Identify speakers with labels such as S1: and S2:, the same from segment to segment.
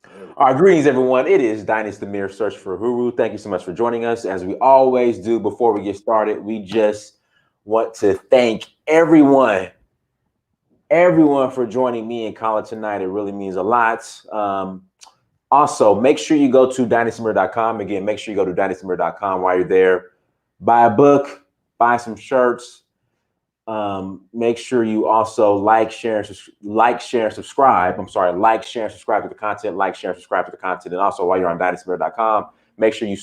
S1: All right, greetings, everyone. It is Dynasty Mirror Search for Huru. Thank you so much for joining us. As we always do before we get started, we just want to thank everyone for joining me and Colin tonight. It really means a lot. Also, make sure you go to dynastymirror.com. Again, make sure you go to dynastymirror.com while you're there. Buy a book, buy some shirts. Make sure you also like, share, and subscribe. I'm sorry, like, share, and subscribe to the content. Like, share, and subscribe to the content. And also, while you're on dynastymirror.com, make sure you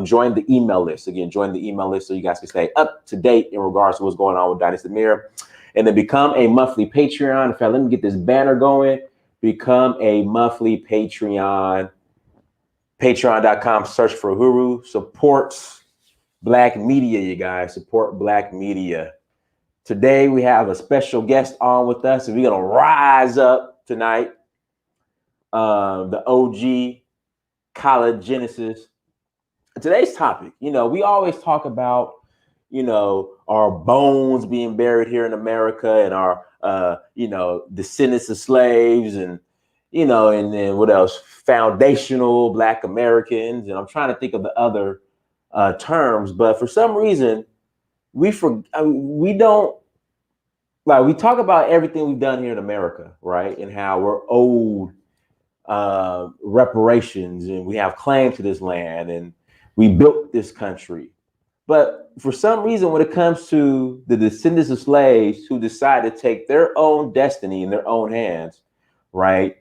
S1: join the email list. Again, join the email list so you guys can stay up to date in regards to what's going on with Dynasty Mirror. And then become a monthly Patreon. In fact, let me get this banner going. Become a monthly Patreon. Patreon.com, search for Huru. Supports Black media, you guys. Support Black media. Today, we have a special guest on with us, and we're going to rise up tonight. The OG College Genesis. Today's topic, we always talk about, our bones being buried here in America and our, descendants of slaves and, and then what else? Foundational Black Americans. And I'm trying to think of the other terms, but for some reason, we don't, like, we talk about everything we've done here in America, right? And how we're owed reparations and we have claim to this land and we built this country. But for some reason, when it comes to the descendants of slaves who decide to take their own destiny in their own hands, right,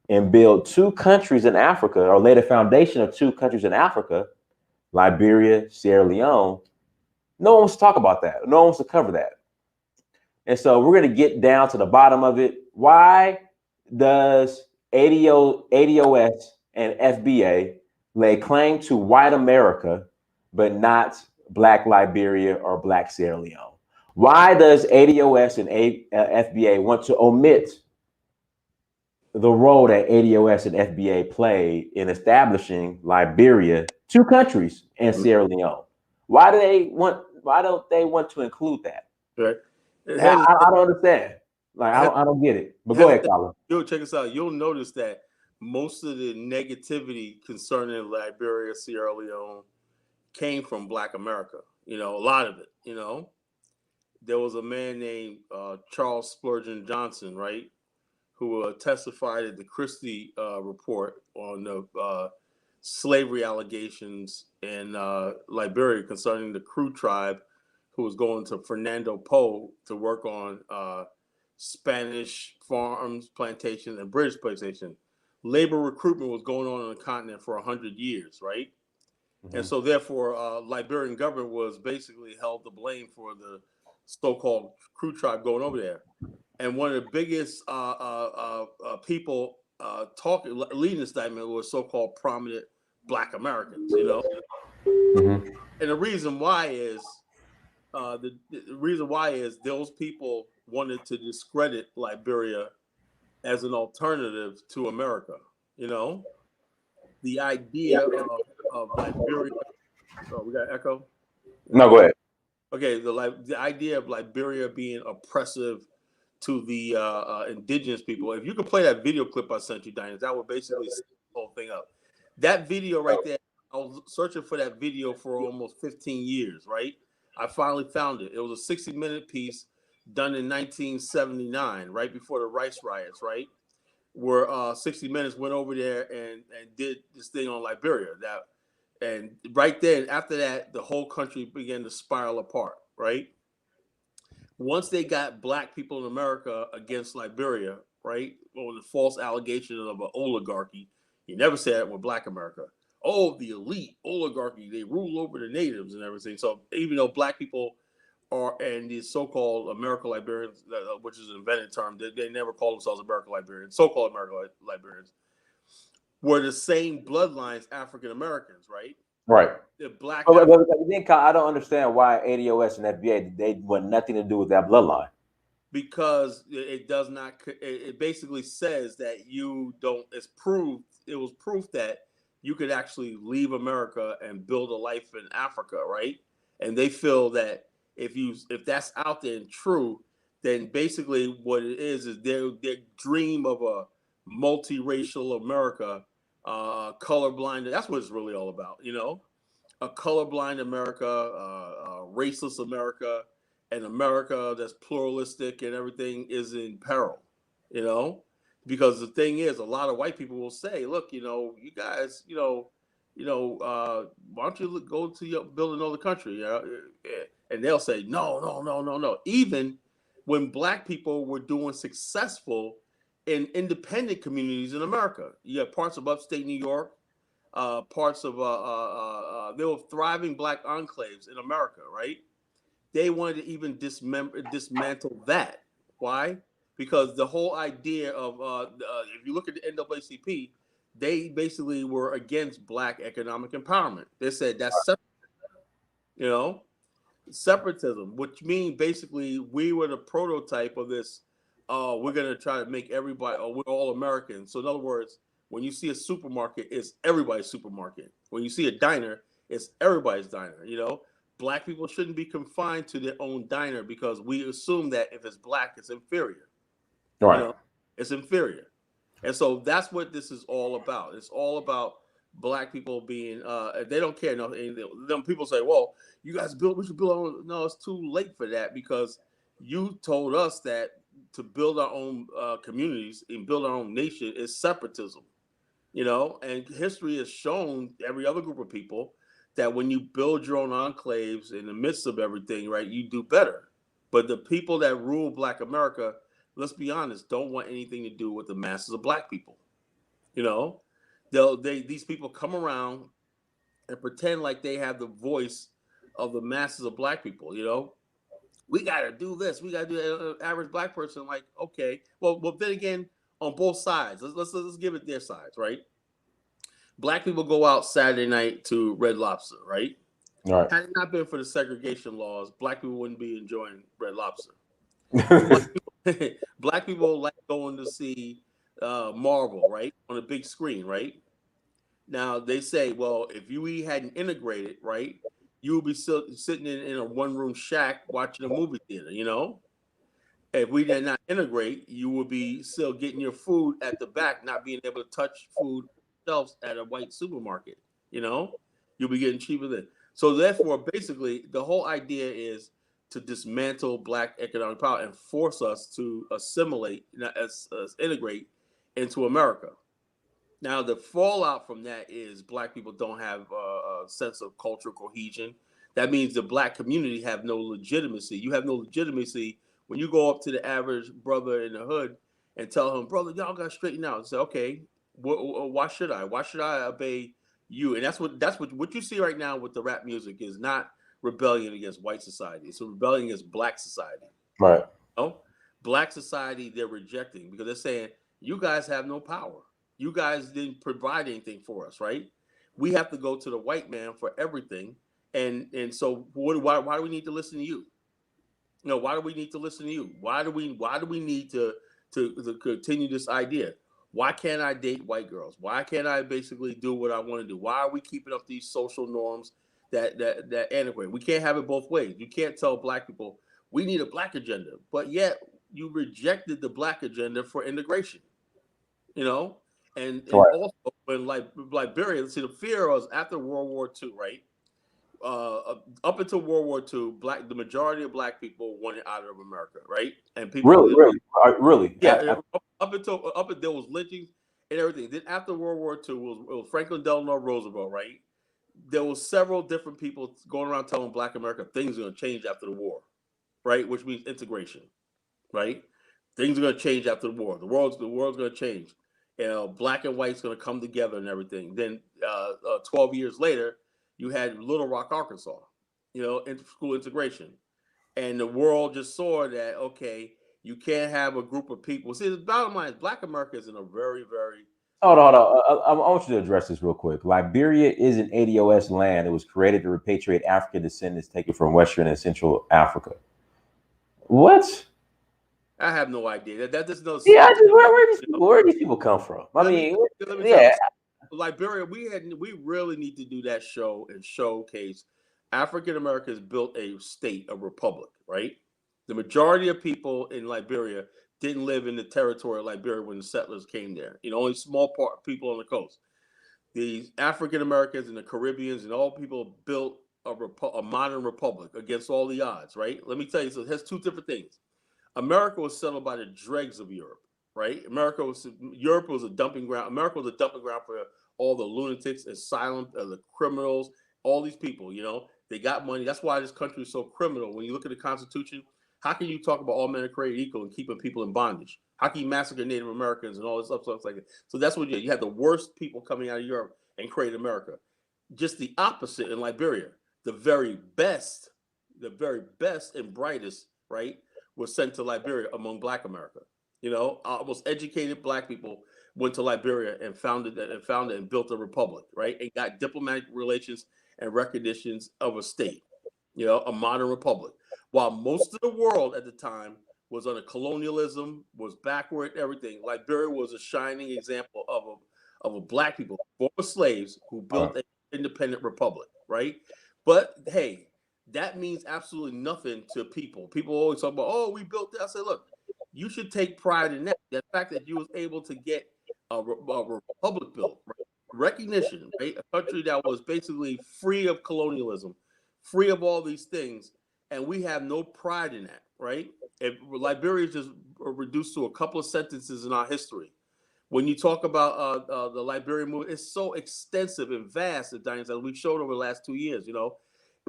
S1: and build two countries in Africa, or lay the foundation of two countries in Africa, Liberia, Sierra Leone, no one wants to talk about that. No one wants to cover that. And so we're going to get down to the bottom of it. Why does ADOS and FBA lay claim to white America, but not Black Liberia or Black Sierra Leone? Why does ADOS and FBA want to omit the role that ADOS and FBA played in establishing Liberia, two countries, and Sierra Leone? Why don't they want to include that?
S2: Right.
S1: I don't understand. Like, I don't get it. But go ahead, Colin.
S2: Yo, check us out. You'll notice that most of the negativity concerning Liberia, Sierra Leone came from Black America. A lot of it. There was a man named Charles Spurgeon Johnson, right, who testified at the Christie report on the slavery allegations in Liberia concerning the Crew tribe, who was going to Fernando Po to work on Spanish farms, plantations, and British plantation. Labor recruitment was going on the continent for 100 years, right? Mm-hmm. And so therefore, Liberian government was basically held to blame for the so-called Crew tribe going over there. And one of the biggest people leading this statement was so-called prominent Black Americans, Mm-hmm. And the reason why is those people wanted to discredit Liberia as an alternative to America. The idea of Liberia. Oh, we got echo?
S1: No, go ahead.
S2: Okay, the idea of Liberia being oppressive to the indigenous people. If you could play that video clip I sent you, Diane, that would basically set the whole thing up. That video right there, I was searching for that video for almost 15 years, right? I finally found it. It was a 60-minute piece done in 1979, right before the rice riots, right? Where 60 Minutes went over there and did this thing on Liberia. And right then, after that, the whole country began to spiral apart, right? Once they got Black people in America against Liberia, right, on the false allegation of an oligarchy, you never say that with Black America. Oh, the elite oligarchy, they rule over the natives and everything. So even though Black people are, and these so-called American Liberians, which is an invented term, they never call themselves American Liberians, so-called American Liberians, were the same bloodlines African Americans, right?
S1: Right.
S2: The Black.
S1: But I don't understand why ADOS and FBA, they want nothing to do with that bloodline.
S2: Because it does not. It basically says that you don't. It's proved. It was proof that you could actually leave America and build a life in Africa, right? And they feel that if that's out there and true, then basically what it is their dream of a multiracial America, colorblind. That's what it's really all about, you know, a colorblind America, racist America, an America that's pluralistic and everything is in peril, you know, because the thing is, a lot of white people will say, look, you know, you guys, why don't you go to build another country? And they'll say, no, no, no, no, no. Even when black people were doing successful in independent communities in America, you have parts of upstate New York, parts of there were thriving black enclaves in America, right? They wanted to even dismantle that. Why? Because the whole idea of if you look at the NAACP, they basically were against black economic empowerment. They said that's you know, separatism, which means basically we were the prototype of this. We're gonna try to make everybody, we're all Americans. So in other words, when you see a supermarket, it's everybody's supermarket. When you see a diner, it's everybody's diner. You know, black people shouldn't be confined to their own diner because we assume that if it's black, it's inferior.
S1: Right.
S2: You know, it's inferior. And so that's what this is all about. It's all about black people being they don't care nothing. Them people say, well, you guys we should build our own. No, it's too late for that because you told us that to build our own communities and build our own nation is separatism. You know, and history has shown every other group of people that when you build your own enclaves in the midst of everything, right, you do better. But the people that rule Black America, let's be honest, don't want anything to do with the masses of black people. You know, these people come around and pretend like they have the voice of the masses of black people. You know, we got to do this, we got to do that. Average black person, like, okay, well, then again, on both sides, let's give it their sides, right? Black people go out Saturday night to Red Lobster, right?
S1: Right.
S2: Had it not been for the segregation laws, black people wouldn't be enjoying Red Lobster. Black people like going to see Marvel, right, on a big screen, right? Now they say, well, if you hadn't integrated, right, you would be sitting in a one-room shack watching a movie theater. You know, if we did not integrate, you would be still getting your food at the back, not being able to touch food shelves at a white supermarket. You know, you'll be getting cheaper than. So therefore, basically, the whole idea is to dismantle black economic power and force us to assimilate, as integrate into America. Now, the fallout from that is black people don't have a sense of cultural cohesion. That means the black community have no legitimacy. You have no legitimacy when you go up to the average brother in the hood and tell him, brother, y'all got to straighten out. And say, okay, why should I? Why should I obey you? And that's what you see right now with the rap music is not rebellion against white society. It's a rebellion against black society.
S1: Right.
S2: You know? Black society they're rejecting because they're saying you guys have no power. You guys didn't provide anything for us, right? We have to go to the white man for everything, and so why do we need to listen to you? You know, why do we need to listen to you? Why do we need to continue this idea? Why can't I date white girls? Why can't I basically do what I want to do? Why are we keeping up these social norms that antiquate? We can't have it both ways. You can't tell black people we need a black agenda, but yet you rejected the black agenda for integration. You know, and
S1: Right.
S2: also when like Liberia, see the fear was after World War II, right? Up until World War II, the majority of black people wanted out of America, right? And people,
S1: Really.
S2: yeah, up until there was lynchings and everything. Then after World War II, it was Franklin Delano Roosevelt, right? There was several different people going around telling Black America things are going to change after the war, right? Which means integration, right? Things are going to change after the war. The world's going to change. You know, black and white's going to come together and everything. Then 12 years later, you had Little Rock, Arkansas, you know, school integration. And the world just saw that, okay, you can't have a group of people. See, the bottom line is black America is in a very, very,
S1: Hold on, hold on. I want you to address this real quick. Liberia is an ADOS land. It was created to repatriate African descendants taken from Western and Central Africa. What?
S2: I have no idea. That there's no
S1: Yeah,
S2: science.
S1: where these people come from? I mean,
S2: let me tell
S1: yeah.
S2: you, Liberia, we really need to do that show and showcase African Americans built a state, a republic, right? The majority of people in Liberia didn't live in the territory of Liberia when the settlers came there. You know, only small part people on the coast. The African Americans and the Caribbeans and all people built a modern republic against all the odds, right? Let me tell you, so it has two different things. America was settled by the dregs of Europe, right? Europe was a dumping ground. America was a dumping ground for all the lunatics, asylum, the criminals, all these people. You know, they got money. That's why this country is so criminal. When you look at the Constitution, how can you talk about all men are created equal and keeping people in bondage? How can you massacre Native Americans and all this stuff like that? So that's what you had the worst people coming out of Europe and create America. Just the opposite in Liberia. The very best and brightest, right, was sent to Liberia among Black America. You know, most educated Black people went to Liberia and founded and built a republic, right, and got diplomatic relations and recognitions of a state. You know, a modern republic. While most of the world at the time was under colonialism, was backward, everything. Liberia was a shining example of a Black people, former slaves, who built an independent republic, right? But hey, that means absolutely nothing to people. People always talk about, oh, we built that. I said, look, you should take pride in that. The fact that you was able to get a republic built, right? Recognition, right? A country that was basically free of colonialism, free of all these things, and we have no pride in that, right? If Liberia is just reduced to a couple of sentences in our history. When you talk about the Liberian movement, it's so extensive and vast, as we've showed over the last 2 years, you know,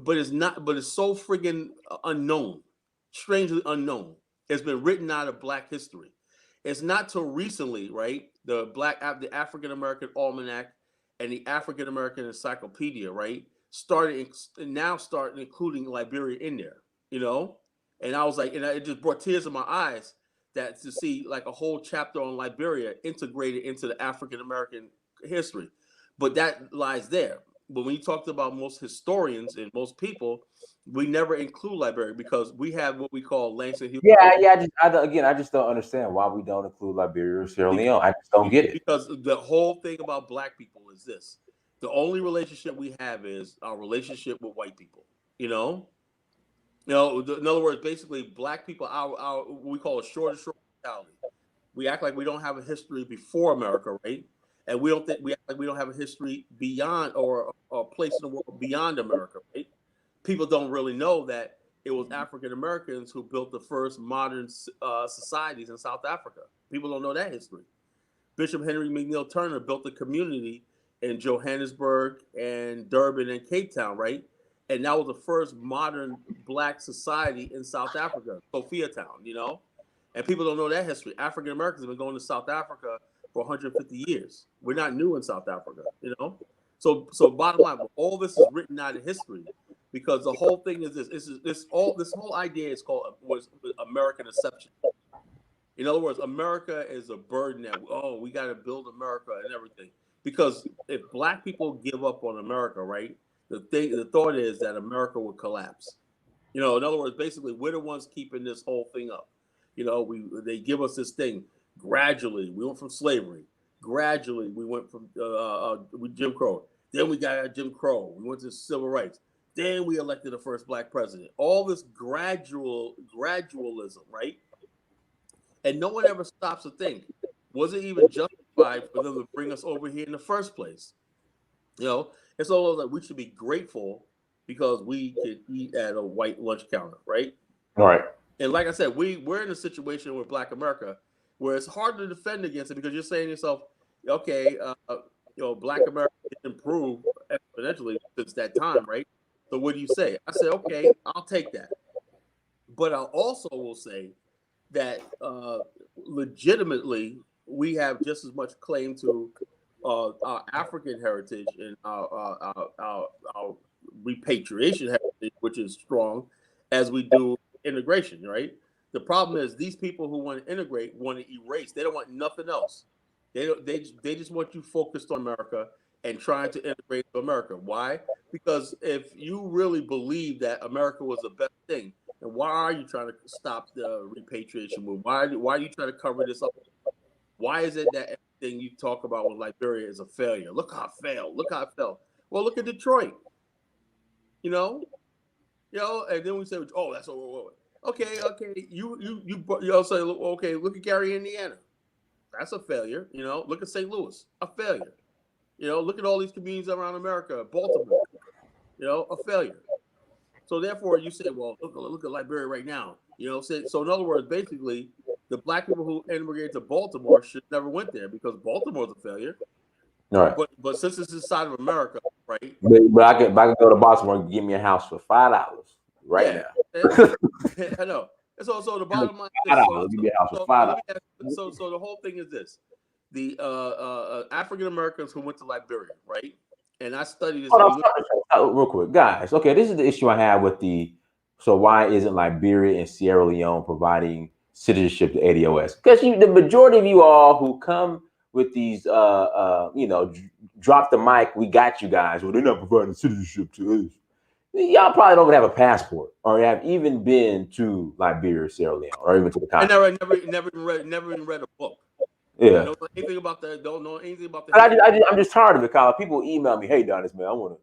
S2: but it's not. But it's so friggin' unknown, strangely unknown. It's been written out of Black history. It's not till recently, right? The African American Almanac and the African American Encyclopedia, right, started including Liberia in there, you know. And I was like, and it just brought tears in my eyes that to see like a whole chapter on Liberia integrated into the African American history. But that lies there. But when you talked about most historians and most people, we never include Liberia because we have what we call Langston Hughes.
S1: I just don't understand why we don't include Liberia or Sierra Leone. I just don't get it.
S2: Because the whole thing about Black people is this: the only relationship we have is our relationship with white people. You know, in other words, basically, Black people, our what we call a short mentality. We act like we don't have a history before America, right? And we act like we don't have a history beyond or a place in the world beyond America, right? People don't really know that it was African Americans who built the first modern societies in South Africa. People don't know that history. Bishop Henry McNeil Turner built a community in Johannesburg and Durban and Cape Town, right? And that was the first modern Black society in South Africa, Sophia Town, you know? And people don't know that history. African Americans have been going to South Africa for 150 years. We're not new in South Africa, you know? So bottom line, all this is written out of history because the whole thing is this whole idea is called was American Inception. In other words, America is a burden that we got to build America and everything. Because if Black people give up on America, right? The thought is that America would collapse. You know, in other words, basically, we're the ones keeping this whole thing up. You know, they give us this thing gradually. We went from slavery. Gradually, we went from Jim Crow. Then we got Jim Crow. We went to civil rights. Then we elected the first Black president. All this gradualism, right? And no one ever stops to think, was it even justified for them to bring us over here in the first place? You know, it's almost like we should be grateful because we could eat at a white lunch counter, right?
S1: All right.
S2: And like I said, we're in a situation with Black America where it's hard to defend against it because you're saying to yourself, okay, Black America improved exponentially since that time, right? So what do you say? I say, okay, I'll take that. But I also will say that legitimately we have just as much claim to our African heritage and our repatriation heritage, which is strong, as we do integration, right? The problem is these people who want to integrate want to erase. They don't want nothing else. They just want you focused on America and trying to integrate to America. Why? Because if you really believe that America was the best thing, then why are you trying to stop the repatriation move? Why are you trying to cover this up? Why is it that everything you talk about with Liberia is a failure? Look how I failed. Look how I fell. Well, look at Detroit. You know, and then we say, oh, that's over. Okay, you also okay. Look at Gary, Indiana. That's a failure. Look at St. Louis, a failure. Look at all these communities around America, Baltimore. A failure. So therefore, you say, well, look at Liberia right now. So in other words, basically, the black people who immigrated to Baltimore should never went there because Baltimore's a failure.
S1: All right.
S2: But since it's inside of America, right?
S1: But I could go to Baltimore and give me a house for $5 right
S2: Yeah,
S1: now.
S2: I know. And so the bottom line is this.
S1: $5. Give me a house for
S2: So
S1: $5.
S2: let me ask, so the whole thing is this: the African Americans who went to Liberia, right? And I studied this.
S1: Hold on, stop real quick, guys. Okay, this is the issue I have with the. So why isn't Liberia and Sierra Leone providing citizenship to ADOS? Because the majority of you all who come with these, drop the mic. We got you guys. Well, they're not providing citizenship to us. Y'all probably don't even have a passport, or have even been to Liberia, or Sierra Leone, or even to the
S2: I
S1: continent.
S2: never even read a book.
S1: Yeah.
S2: Don't know anything about that. Don't know anything about
S1: But
S2: that.
S1: I'm just tired of it, Kyle. People email me, "Hey, Donis, man, I want to.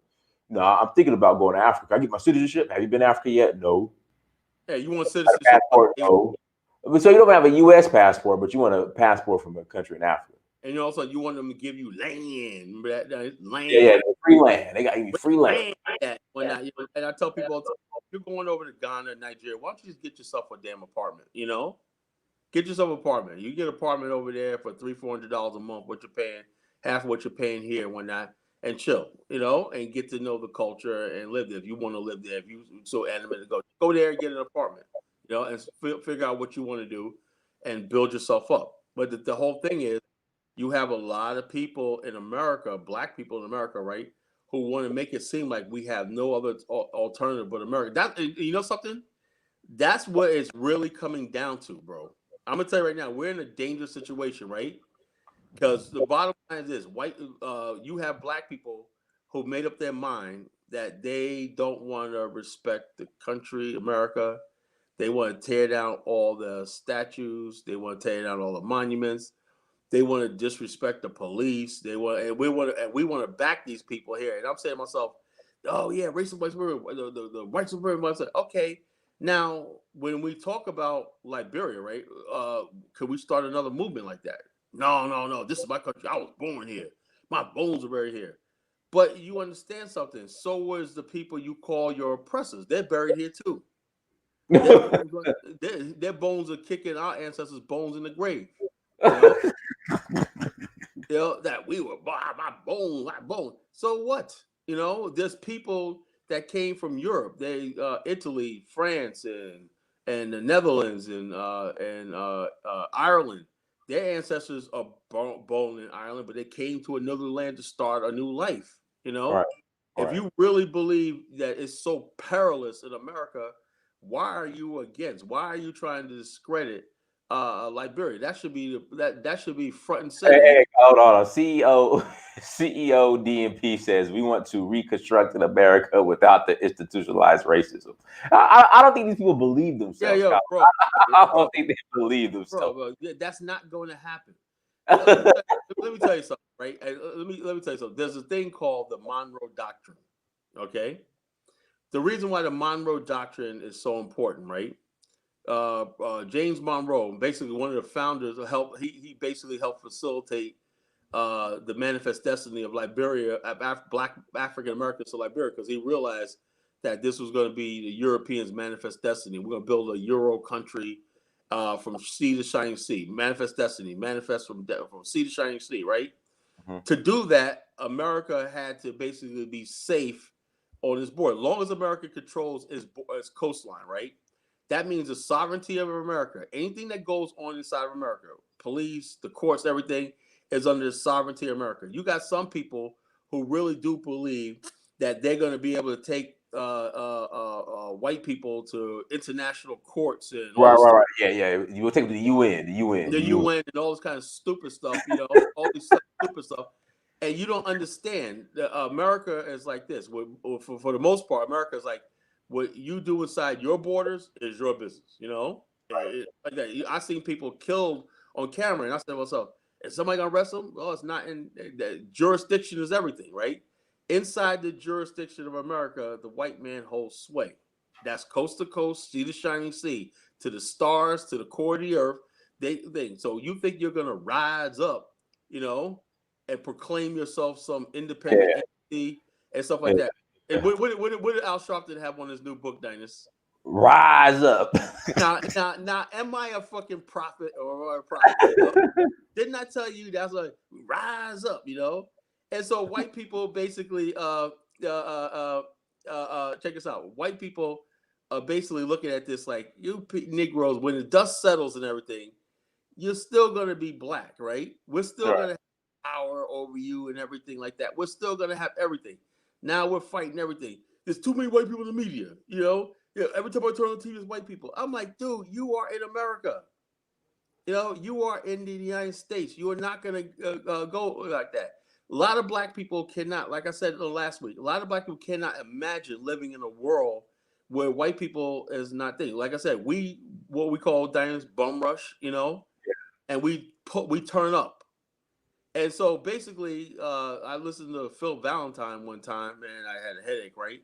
S1: No, I'm thinking about going to Africa. I get my citizenship. Have you been to Africa yet? No.
S2: Yeah, you want citizenship?
S1: Passport? No. So you don't have a U.S. passport, but you want a passport from a country in Africa.
S2: And also, you want them to give you land. Remember that land?
S1: Yeah, free land. They got you free land.
S2: And I tell people all the time, if you're going over to Ghana, Nigeria, why don't you just get yourself a damn apartment? Get yourself an apartment. You get an apartment over there for $300-$400 a month. What you're paying, half of what you're paying here, and whatnot, and chill. And get to know the culture and live there. If you want to live there, if you so animated to go there and get an apartment. And figure out what you want to do, and build yourself up. But the whole thing is, you have a lot of people in America, black people in America, right, who want to make it seem like we have no other alternative but America. That you know something? That's what it's really coming down to, bro. I'm gonna tell you right now, we're in a dangerous situation, right? Because the bottom line is this: you have black people who made up their mind that they don't want to respect the country, America. They want to tear down all the statues. They want to tear down all the monuments. They want to disrespect the police. We want to back these people here. And I'm saying to myself, oh yeah, racism, white supremacy, the white supremacy. Okay, now when we talk about Liberia, right? Could we start another movement like that? No. This is my country. I was born here. My bones are buried here. But you understand something. So was the people you call your oppressors. They're buried here too. Their bones are kicking our ancestors' bones in the grave. That we were my bone. So what? There's people that came from Europe. They Italy, France, and the Netherlands and Ireland. Their ancestors are born in Ireland, but they came to another land to start a new life.
S1: Right.
S2: If you really believe that it's so perilous in America, why are you against? Why are you trying to discredit Liberia? That should be that should be front and center.
S1: Hey, hold on. CEO DMP says we want to reconstruct in America without the institutionalized racism. I don't think these people believe themselves.
S2: Yeah, bro.
S1: I don't think they believe themselves.
S2: Bro, that's not going to happen. Let me tell you something, right? Let me tell you something. There's a thing called the Monroe Doctrine. Okay, the reason why the Monroe Doctrine is so important, right? James Monroe, basically one of the founders, he basically helped facilitate the manifest destiny of Liberia, Black African Americans to Liberia, because he realized that this was going to be the Europeans' manifest destiny. We're going to build a Euro country from sea to shining sea. Manifest destiny, manifest from sea to shining sea, right? Mm-hmm. To do that, America had to basically be safe on its border. As long as America controls its coastline, right? That means the sovereignty of America. Anything that goes on inside of America, police, the courts, everything is under the sovereignty of America. You got some people who really do believe that they're going to be able to take white people to international courts and
S1: right. Yeah. You will take the UN,
S2: the UN, and all this kind of stupid stuff. All this stupid stuff. And you don't understand that America is like this. For the most part, America is like, what you do inside your borders is your business. Like that. I seen people killed on camera, and I said, "What's up? Is somebody gonna arrest them?" Well, it's not in the jurisdiction is everything, right? Inside the jurisdiction of America, the white man holds sway. That's coast to coast, sea to shining sea, to the stars, to the core of the earth. So you think you're gonna rise up, and proclaim yourself some independent entity and stuff like that. And what did Al Sharpton have on his new book, Dynas?
S1: Rise up.
S2: Now, am I a fucking prophet or a prophet? Didn't I tell you that's like rise up, And so white people basically, check this out. White people are basically looking at this like, you Negroes, when the dust settles and everything, you're still gonna be black, right? We're still gonna have power over you and everything like that. We're still gonna have everything. Now we're fighting everything. There's too many white people in the media, Yeah, every time I turn on TV, it's white people. I'm like, dude, you are in America. You are in the United States. You are not going to go like that. A lot of black people cannot, like I said last week, a lot of black people cannot imagine living in a world where white people is not there. Like I said, what we call Diane's bum rush, and we turn up. And so basically, I listened to Phil Valentine one time, and I had a headache, right?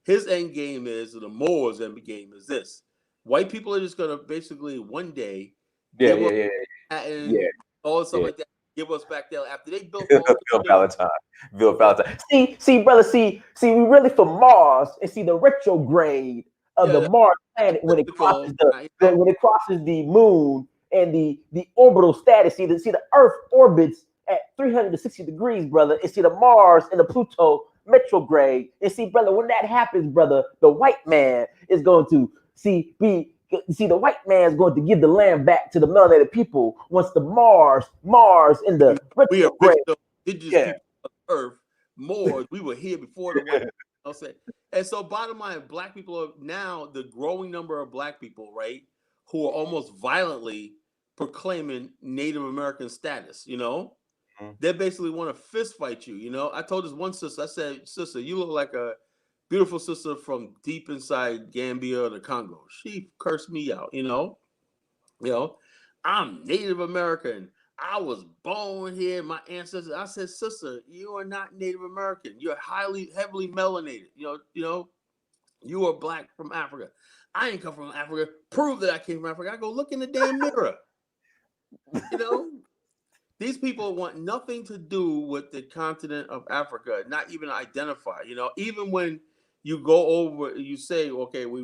S2: His end game is, the Moors' end game is this. White people are just going to basically one day and all stuff like that, give us back there after they built all
S1: Phil Valentine. Phil Valentine. See, brother, see, we really from Mars, and see the retrograde of the Mars planet when it crosses the moon and the orbital status. See the Earth orbits at 360 degrees, brother, and see the Mars and the Pluto retrograde. And see, brother, when that happens, brother, the white man is going to the white man is going to give the land back to the melanated people once the Mars in the retrograde.
S2: Indigenous people of Earth, Moors, we were here before the white. I'll say. And so, bottom line, black people are now the growing number of black people, right, who are almost violently proclaiming Native American status. They basically want to fist fight you. I told this one sister, I said, sister, you look like a beautiful sister from deep inside Gambia or the Congo. She cursed me out, I'm Native American. I was born here. My ancestors. I said, sister, you are not Native American. You're heavily melanated. You are black from Africa. I ain't come from Africa. Prove that I came from Africa. I go look in the damn mirror. These people want nothing to do with the continent of Africa, not even identify. Even when you go over, you say, okay, we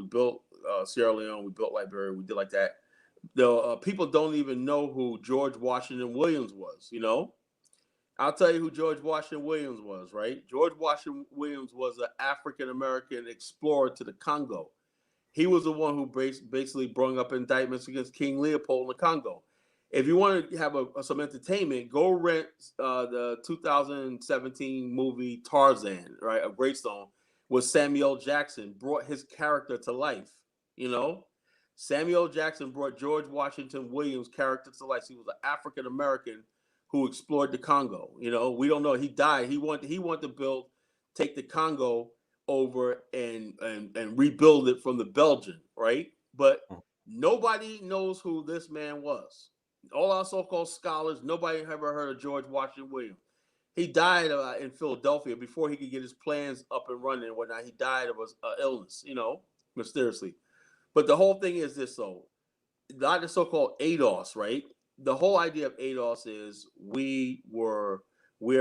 S2: built Sierra Leone, we built Liberia, we did like that. The people don't even know who George Washington Williams was. I'll tell you who George Washington Williams was, right? George Washington Williams was an African-American explorer to the Congo. He was the one who basically brought up indictments against King Leopold in the Congo. If you want to have some entertainment, go rent the 2017 movie Tarzan, right, of Greystone, where Samuel Jackson brought his character to life. Samuel Jackson brought George Washington Williams' character to life. He was an African-American who explored the Congo. We don't know. He died. He wanted to take the Congo over and rebuild it from the Belgian, right? But nobody knows who this man was. All our so-called scholars, nobody ever heard of George Washington Williams. He died in Philadelphia before he could get his plans up and running and whatnot. He died of an illness, mysteriously. But the whole thing is this, though. Not the so-called ADOS, right? The whole idea of ADOS is we're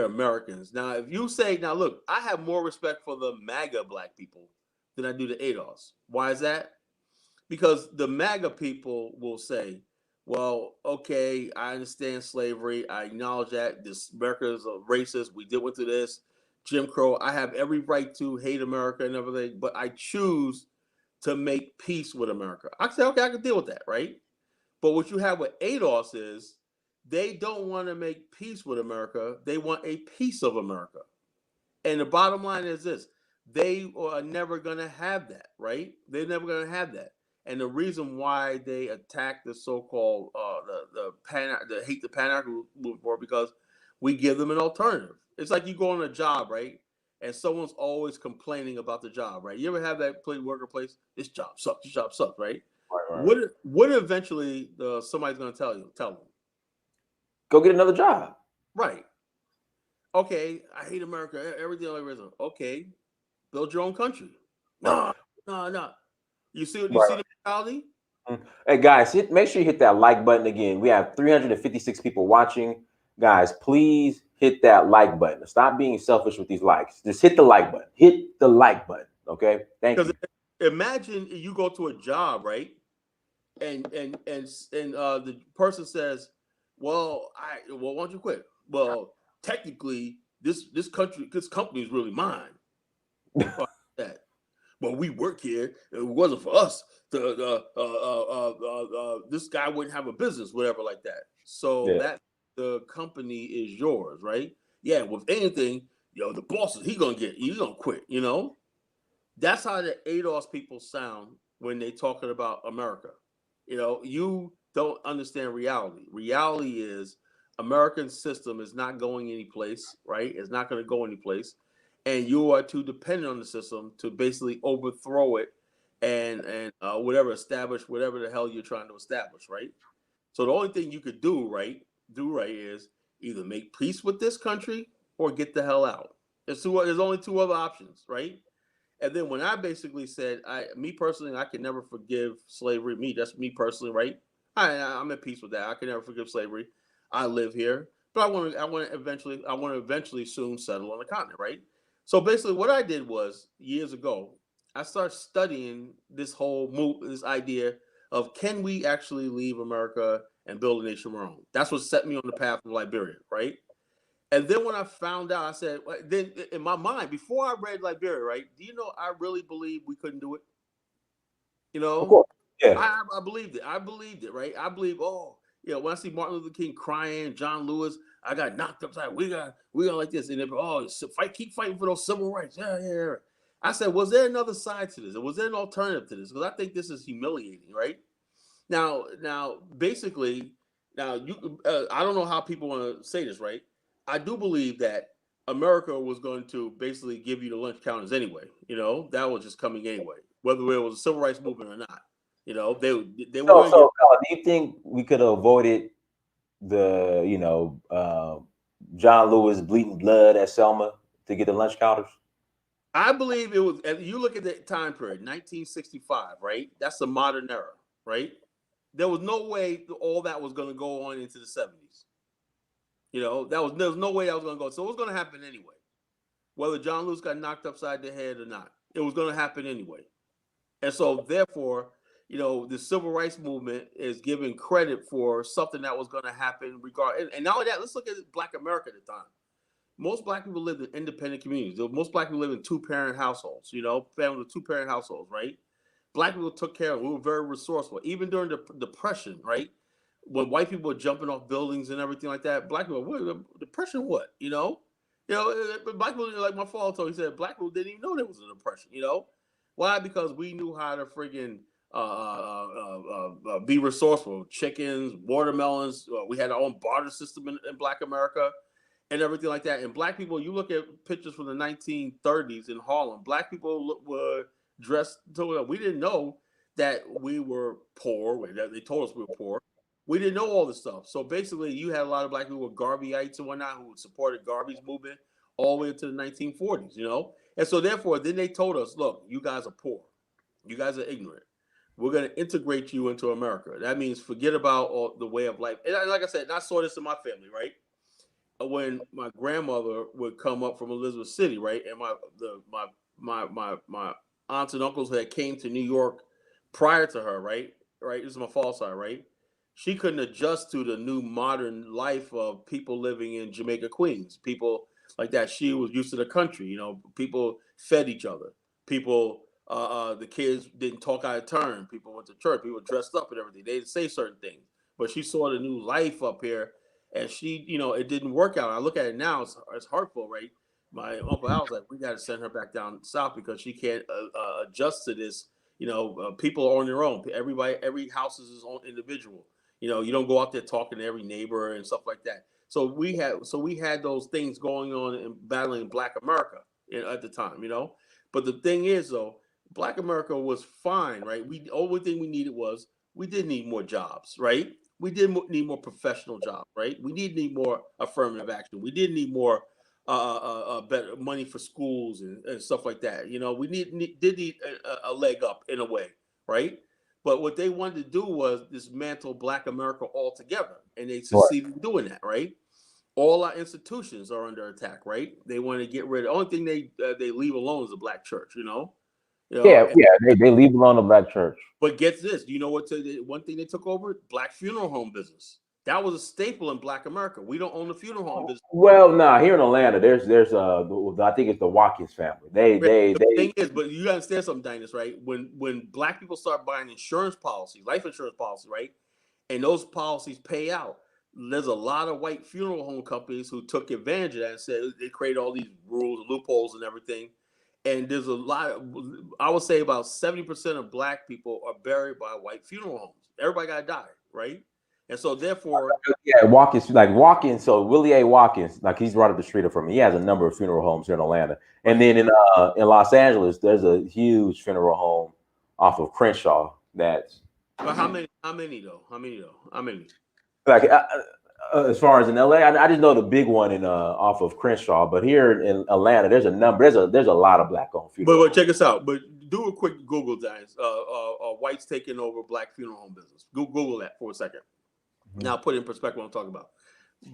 S2: Americans. Now, if you say, now look, I have more respect for the MAGA black people than I do the ADOS. Why is that? Because the MAGA people will say, well, okay, I understand slavery. I acknowledge that America is a racist. We went through this. Jim Crow. I have every right to hate America and everything, but I choose to make peace with America. I say, okay, I can deal with that, right? But what you have with ADOS is they don't want to make peace with America. They want a piece of America. And the bottom line is this. They are never going to have that, right? They're never going to have that. And the reason why they attack the so-called the hate the Pan-African movement because we give them an alternative. It's like you go on a job, right? And someone's always complaining about the job, right? You ever have that workplace? This job sucks, right? Right. What eventually somebody's going to tell them?
S1: Go get another job.
S2: Right. Okay, I hate America. Everything like reason. Okay, build your own country. No, No. You see
S1: Right.
S2: the mentality?
S1: Hey guys, make sure you hit that like button again. We have 356 people watching. Guys, please hit that like button. Stop being selfish with these likes. Just hit the like button. Hit the like button. Okay. Thank
S2: Because
S1: you.
S2: imagine you go to a job, right? And the person says, "Well, why don't you quit?" Well, technically, this company is really mine. That, but we work here. If it wasn't for us, this guy wouldn't have a business, whatever, like that. So
S1: Yeah.
S2: that the company is yours, right? Yeah. With anything, the boss is he's gonna quit. That's how the ADOS people sound when they talking about America. You don't understand reality. Reality is American system is not going any place, right? It's not going to go any place, and you are too dependent on the system to basically overthrow it and whatever establish whatever the hell you're trying to establish, right? So the only thing you could do right is either make peace with this country or get the hell out. There's only two other options, right? And then when I basically said, me personally, I can never forgive slavery. That's me personally, right? I'm at peace with that. I can never forgive slavery. I live here, but I want to eventually soon settle on the continent, right? So basically, what I did was years ago, I started studying this idea of can we actually leave America and build a nation of our own? That's what set me on the path of Liberia, right? And then when I found out, I said, then in my mind, before I read Liberia, right? Do you know I really believed we couldn't do it? You
S1: Of
S2: know,
S1: course. Yeah.
S2: I believed it. I believed it, right? I believe, when I see Martin Luther King crying, John Lewis, I got knocked upside. We got like this, and keep fighting for those civil rights. Yeah, yeah, yeah. I said, was there another side to this? Or was there an alternative to this? Because I think this is humiliating, right? Basically, I don't know how people want to say this, right? I do believe that America was going to basically give you the lunch counters anyway. That was just coming anyway, whether it was a civil rights movement or not. They were
S1: So,
S2: going to give.
S1: Colin, do you think we could have avoided the, John Lewis bleeding blood at Selma to get the lunch counters?
S2: I believe it was. If you look at the time period, 1965, right? That's the modern era, right? There was no way all that was going to go on into the 70s. There was no way that was going to go. So it was going to happen anyway. Whether John Lewis got knocked upside the head or not, it was going to happen anyway. And so, therefore, the civil rights movement is giving credit for something that was going to happen. And not only that, let's look at Black America at the time. Most Black people lived in independent communities. Most Black people live in two-parent households. Family with two-parent households, right? Black people took care of. We were very resourceful, even during the Depression, right? When white people were jumping off buildings and everything like that, Black people, what, depression, what? Black people, like my father told, he said Black people didn't even know there was a depression. Why? Because we knew how to friggin' be resourceful. Chickens, watermelons. We had our own barter system in Black America and everything like that. And Black people, you look at pictures from the 1930s in Harlem. Black people were dressed. We didn't know that we were poor. They told us we were poor. We didn't know all this stuff. So basically, you had a lot of Black people with Garveyites and whatnot who supported Garvey's movement all the way into the 1940s. And so therefore, then they told us, look, you guys are poor. You guys are ignorant. We're going to integrate you into America. That means forget about all the way of life. And like I said, and I saw this in my family, right? When my grandmother would come up from Elizabeth City, right, and my aunts and uncles that came to New York prior to her, right, this is my false side, right. She couldn't adjust to the new modern life of people living in Jamaica, Queens, people like that. She was used to the country, people fed each other, people. The kids didn't talk out of turn. People went to church. People dressed up and everything. They didn't say certain things. But she saw the new life up here and she, it didn't work out. I look at it now; it's hurtful, right? My uncle Al was like, "We got to send her back down south because she can't adjust to this." People are on their own. Every house is its own individual. You don't go out there talking to every neighbor and stuff like that. So we had those things going on and battling Black America at the time. But the thing is, though, Black America was fine, right? The only thing we needed was we did need more jobs, right? We did need more professional jobs, right? We did need more affirmative action. We did need more better money for schools and stuff like that. You know, we did need a leg up in a way, right? But what they wanted to do was dismantle Black America altogether, and they
S1: Right.
S2: succeeded in doing that, right? All our institutions are under attack, right? They want to get rid of. The only thing they leave alone is the Black church, you know.
S1: Yeah,
S2: And,
S1: yeah. They leave alone the Black church.
S2: but get this, you know what? One thing they took over: Black funeral home business. That was a staple in Black America. We don't own the funeral home business.
S1: Well, nah, here in Atlanta, there's I think it's the Watkins family.
S2: Yeah,
S1: They
S2: the thing is, but you gotta understand something, Dynast, right? When Black people start buying insurance policies, life insurance policy, right, and those policies pay out, there's a lot of white funeral home companies who took advantage of that and said they create all these rules, loopholes, and everything. And there's a lot of, I would say about 70% of Black people are buried by white funeral homes. Everybody gotta die, right? And so therefore,
S1: yeah, Watkins, like Watkins. So Willie A. Watkins, like he's right up the street from me. He has a number of funeral homes here in Atlanta, and
S2: right.
S1: then in Los Angeles, there's a huge funeral home off of Crenshaw. That's
S2: But how many? How many though? How many though? How many?
S1: like as far as in LA, I just know the big one in off of Crenshaw. But here in Atlanta, there's a number. There's a lot of Black owned funeral
S2: But
S1: homes.
S2: check us out. But do a quick Google, guys. Whites taking over Black funeral home business. Google that for a second.
S1: Mm-hmm.
S2: Now put it in perspective what I'm talking about.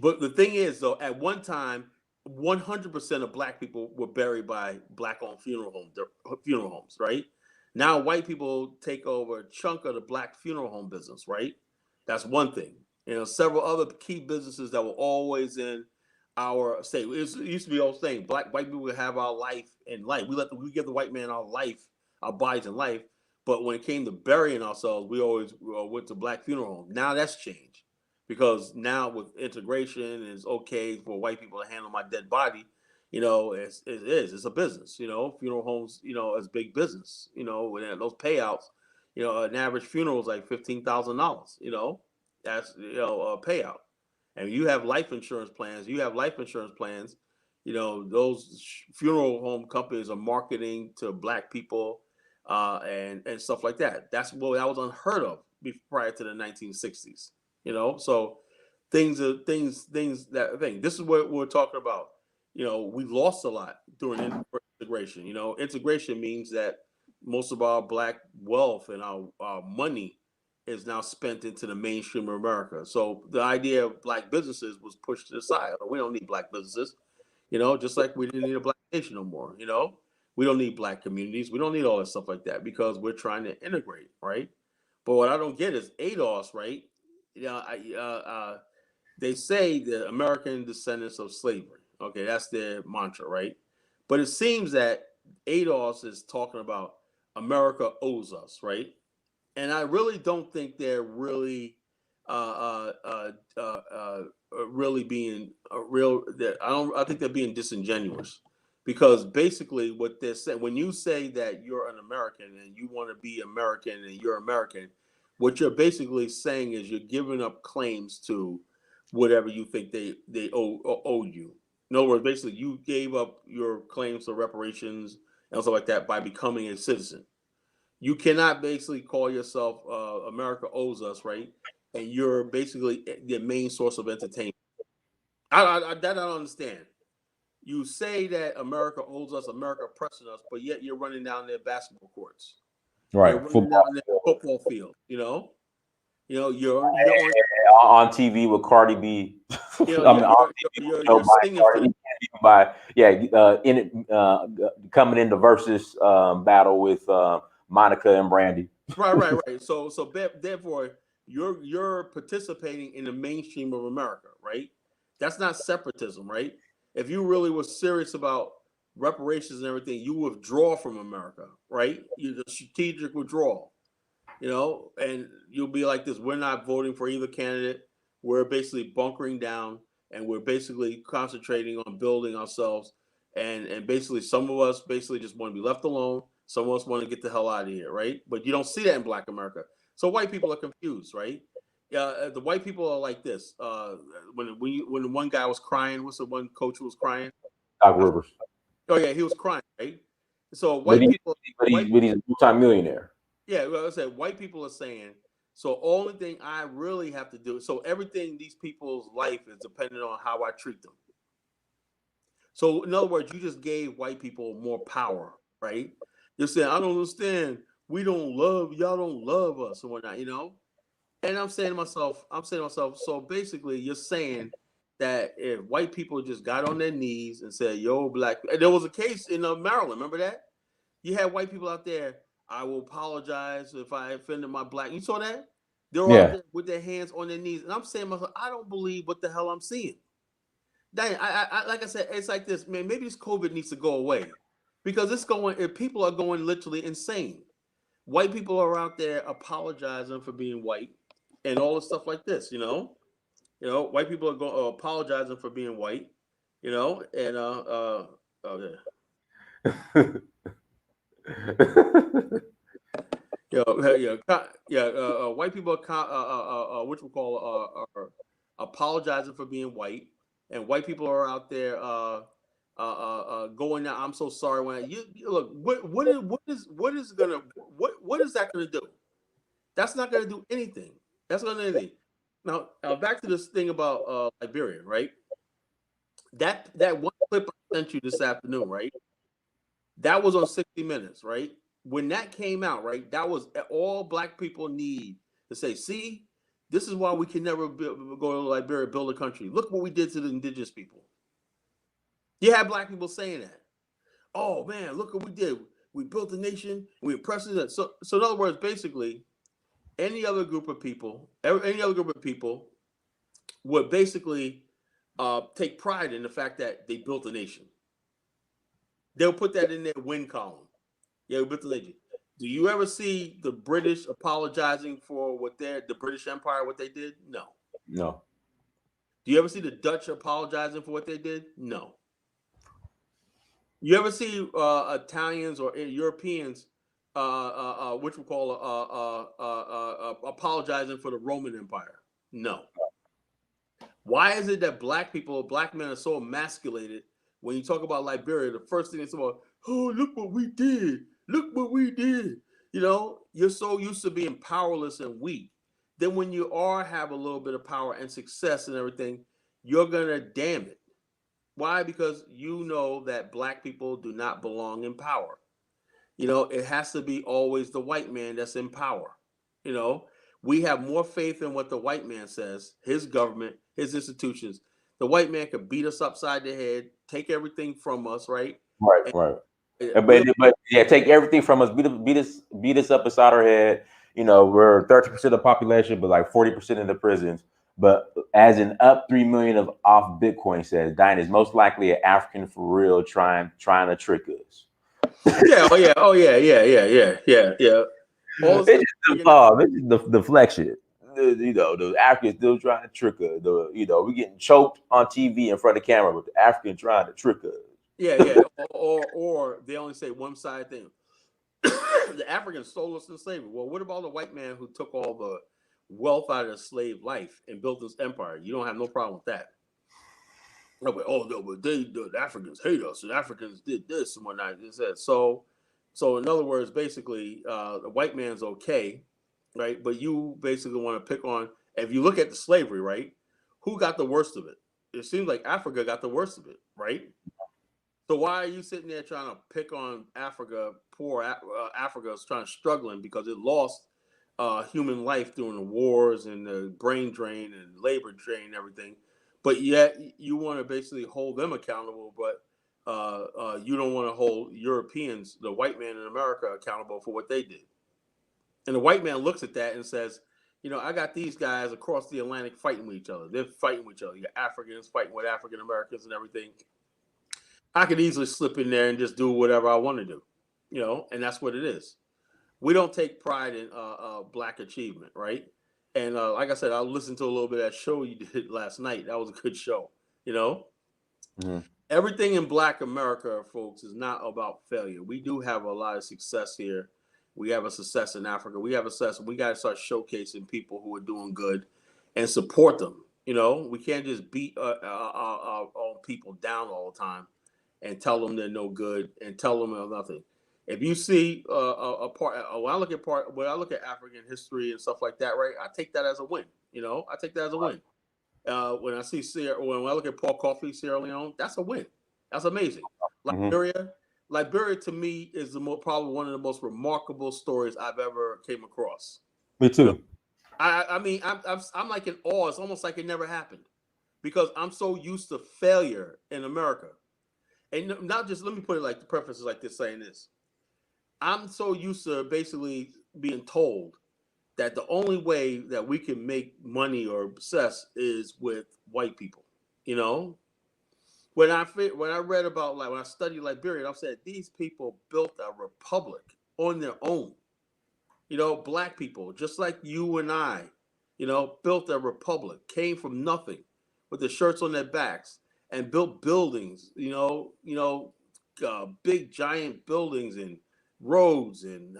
S2: But the thing is, though, at one time, 100% of Black people were buried by Black-owned funeral homes, right? Now white people take over a chunk of the Black funeral home business, right? That's one thing. You know, several other key businesses that were always in our state. It used to be old saying, white people would have our life and life. We give the white man our life, our bodies and life. But when it came to burying ourselves, we always went to Black funeral home. Now that's changed because now with integration, it's okay for white people to handle my dead body. You know, it's a business. You know, funeral homes, you know, it's big business. You know, with those payouts, you know, an average funeral is like $15,000. You know, that's a payout. And you have life insurance plans. You know, those funeral home companies are marketing to Black people and stuff like that. That was unheard of prior to the 1960s. You know, so things that thing. This is what we're talking about. You know, we lost a lot during integration. You know, integration means that most of our Black wealth and our money is now spent into the mainstream of America. So the idea of Black businesses was pushed to the side. We don't need Black businesses. You know, just like we didn't need a Black nation no more. You know, we don't need Black communities. We don't need all that stuff like that because we're trying to integrate, right? But what I don't get is ADOS, right? You know, they say the American descendants of slavery. Okay, that's their mantra, right? But it seems that ADOS is talking about America owes us, right? And I really don't think they're really, really being real. I don't. I think they're being disingenuous, because basically what they're saying, when you say that you're an American and you want to be American and you're American, what you're basically saying is you're giving up claims to whatever you think they owe you. In other words, basically you gave up your claims to reparations and stuff like that by becoming a citizen. You cannot basically call yourself America owes us, right? And you're basically the main source of entertainment. That I don't understand. You say that America owes us, America oppressing us, but yet you're running down their basketball courts. You're
S1: Right,
S2: running
S1: football
S2: down their football field. You're on.
S1: on TV with Cardi B.
S2: You know,
S1: I mean, on TV with Joe
S2: you're
S1: Biden.
S2: singing for
S1: Cardi
S2: the
S1: B can't even buy. Yeah, in it coming into versus battle with Monica and Brandy.
S2: right. So therefore, you're participating in the mainstream of America, right? That's not separatism, right? If you really were serious about reparations and everything, you withdraw from America, right? You the strategic withdrawal, and you'll be like this: we're not voting for either candidate. We're basically bunkering down, and we're basically concentrating on building ourselves. And basically, some of us basically just want to be left alone. Some of us want to get the hell out of here, right? But you don't see that in Black America. So white people are confused, right? The white people are like this. When the one guy was crying, what's the one coach who was crying?
S1: Doc Rivers,
S2: Oh yeah, he was crying, right? So
S1: but
S2: white people, white
S1: he's a multi-millionaire.
S2: Yeah, well, I said white people are saying. So only thing I really have to do. So everything these people's life is dependent on how I treat them. So in other words, you just gave white people more power, right? You're saying, I don't understand. We don't love y'all. Don't love us and whatnot, you know. And I'm saying to myself. So basically, you're saying that if white people just got on their knees and said, "Yo, black," and there was a case in Maryland. Remember that? You had white people out there. I will apologize if I offended my black. You saw that? They were out
S1: Yeah.
S2: there with their hands on their knees, and I'm saying to myself, I don't believe what the hell I'm seeing. Dang, like I said, it's like this, man. Maybe this COVID needs to go away because it's going. If people are going literally insane, white people are out there apologizing for being white and all the stuff like this. White people are apologizing for being white. And oh yeah. White people which we call are apologizing for being white, and white people are out there going out. I'm so sorry when you look. What is gonna what is that gonna do? That's not gonna do anything. That's not gonna do anything. Now, back to this thing about Liberia, right? That one clip I sent you this afternoon, right? That was on 60 Minutes, right? When that came out, right? That was all black people need to say, see, this is why we can never go to Liberia, build a country. Look what we did to the indigenous people. You had black people saying that. Oh man, look what we did. We built a nation. We oppressed it. So in other words, basically, any other group of people, would basically take pride in the fact that they built a nation. They'll put that in their win column. Yeah, we built a nation. Do you ever see the British apologizing for the British Empire, what they did? No.
S1: No.
S2: Do you ever see the Dutch apologizing for what they did? No. You ever see Italians or Europeans, which we call apologizing for the Roman Empire? No. Why is it that black men are so emasculated when you talk about Liberia? The first thing it's about, oh, look what we did. Look what we did. You're so used to being powerless and weak. Then when you have a little bit of power and success and everything, you're going to damn it. Why? Because you know that black people do not belong in power. It has to be always the white man that's in power. We have more faith in what the white man says, his government, his institutions. The white man could beat us upside the head, take everything from us, right?
S1: Right,
S2: And
S1: right.
S2: we'll,
S1: But yeah, take everything from us, beat us up inside our head. We're 30% of the population, but like 40% in the prisons. But as an up 3 million of off Bitcoin says, Dine is most likely an African for real trying to trick us.
S2: yeah, yeah. All
S1: It's just the deflection. The Africans still trying to trick us. We're getting choked on TV in front of the camera, but the African trying to trick us.
S2: Yeah. Or they only say one side thing. The Africans stole us in slavery. Well, what about the white man who took all the wealth out of the slave life and built this empire? You don't have no problem with that. But the Africans hate us, and Africans did this and whatnot. So in other words, basically, the white man's okay, right? But you basically want to pick on. If you look at the slavery, right? Who got the worst of it? It seems like Africa got the worst of it, right? So why are you sitting there trying to pick on Africa? Africa is struggling because it lost human life during the wars and the brain drain and labor drain and everything. But yet you want to basically hold them accountable, but you don't want to hold Europeans, the white man in America, accountable for what they did. And the white man looks at that and says, I got these guys across the Atlantic fighting with each other. They're fighting with each other. You got Africans fighting with African Americans and everything. I could easily slip in there and just do whatever I want to do, and that's what it is. We don't take pride in black achievement, right? And like I said, I listened to a little bit of that show you did last night. That was a good show.
S1: Mm-hmm.
S2: Everything in Black America, folks, is not about failure. We do have a lot of success here. We have a success in Africa. We have a success. We got to start showcasing people who are doing good and support them. We can't just beat all people down all the time and tell them they're no good and tell them they're nothing. If you see a part, when I look at African history and stuff like that, right? I take that as a win. I take that as a win. When I look at Paul Coffey, Sierra Leone, that's a win. That's amazing.
S1: Mm-hmm.
S2: Liberia to me is probably one of the most remarkable stories I've ever came across.
S1: Me
S2: You know,
S1: too.
S2: I mean, I'm like in awe. It's almost like it never happened because I'm so used to failure in America, and not just. Let me put it like the preface is like this, saying this. I'm so used to basically being told that the only way that we can make money or success is with white people. You know, when I read about like when I studied Liberia, I said these people built a republic on their own. You know, black people, just like you and I, you know, built a republic, came from nothing with the shirts on their backs and built buildings, big giant buildings and roads and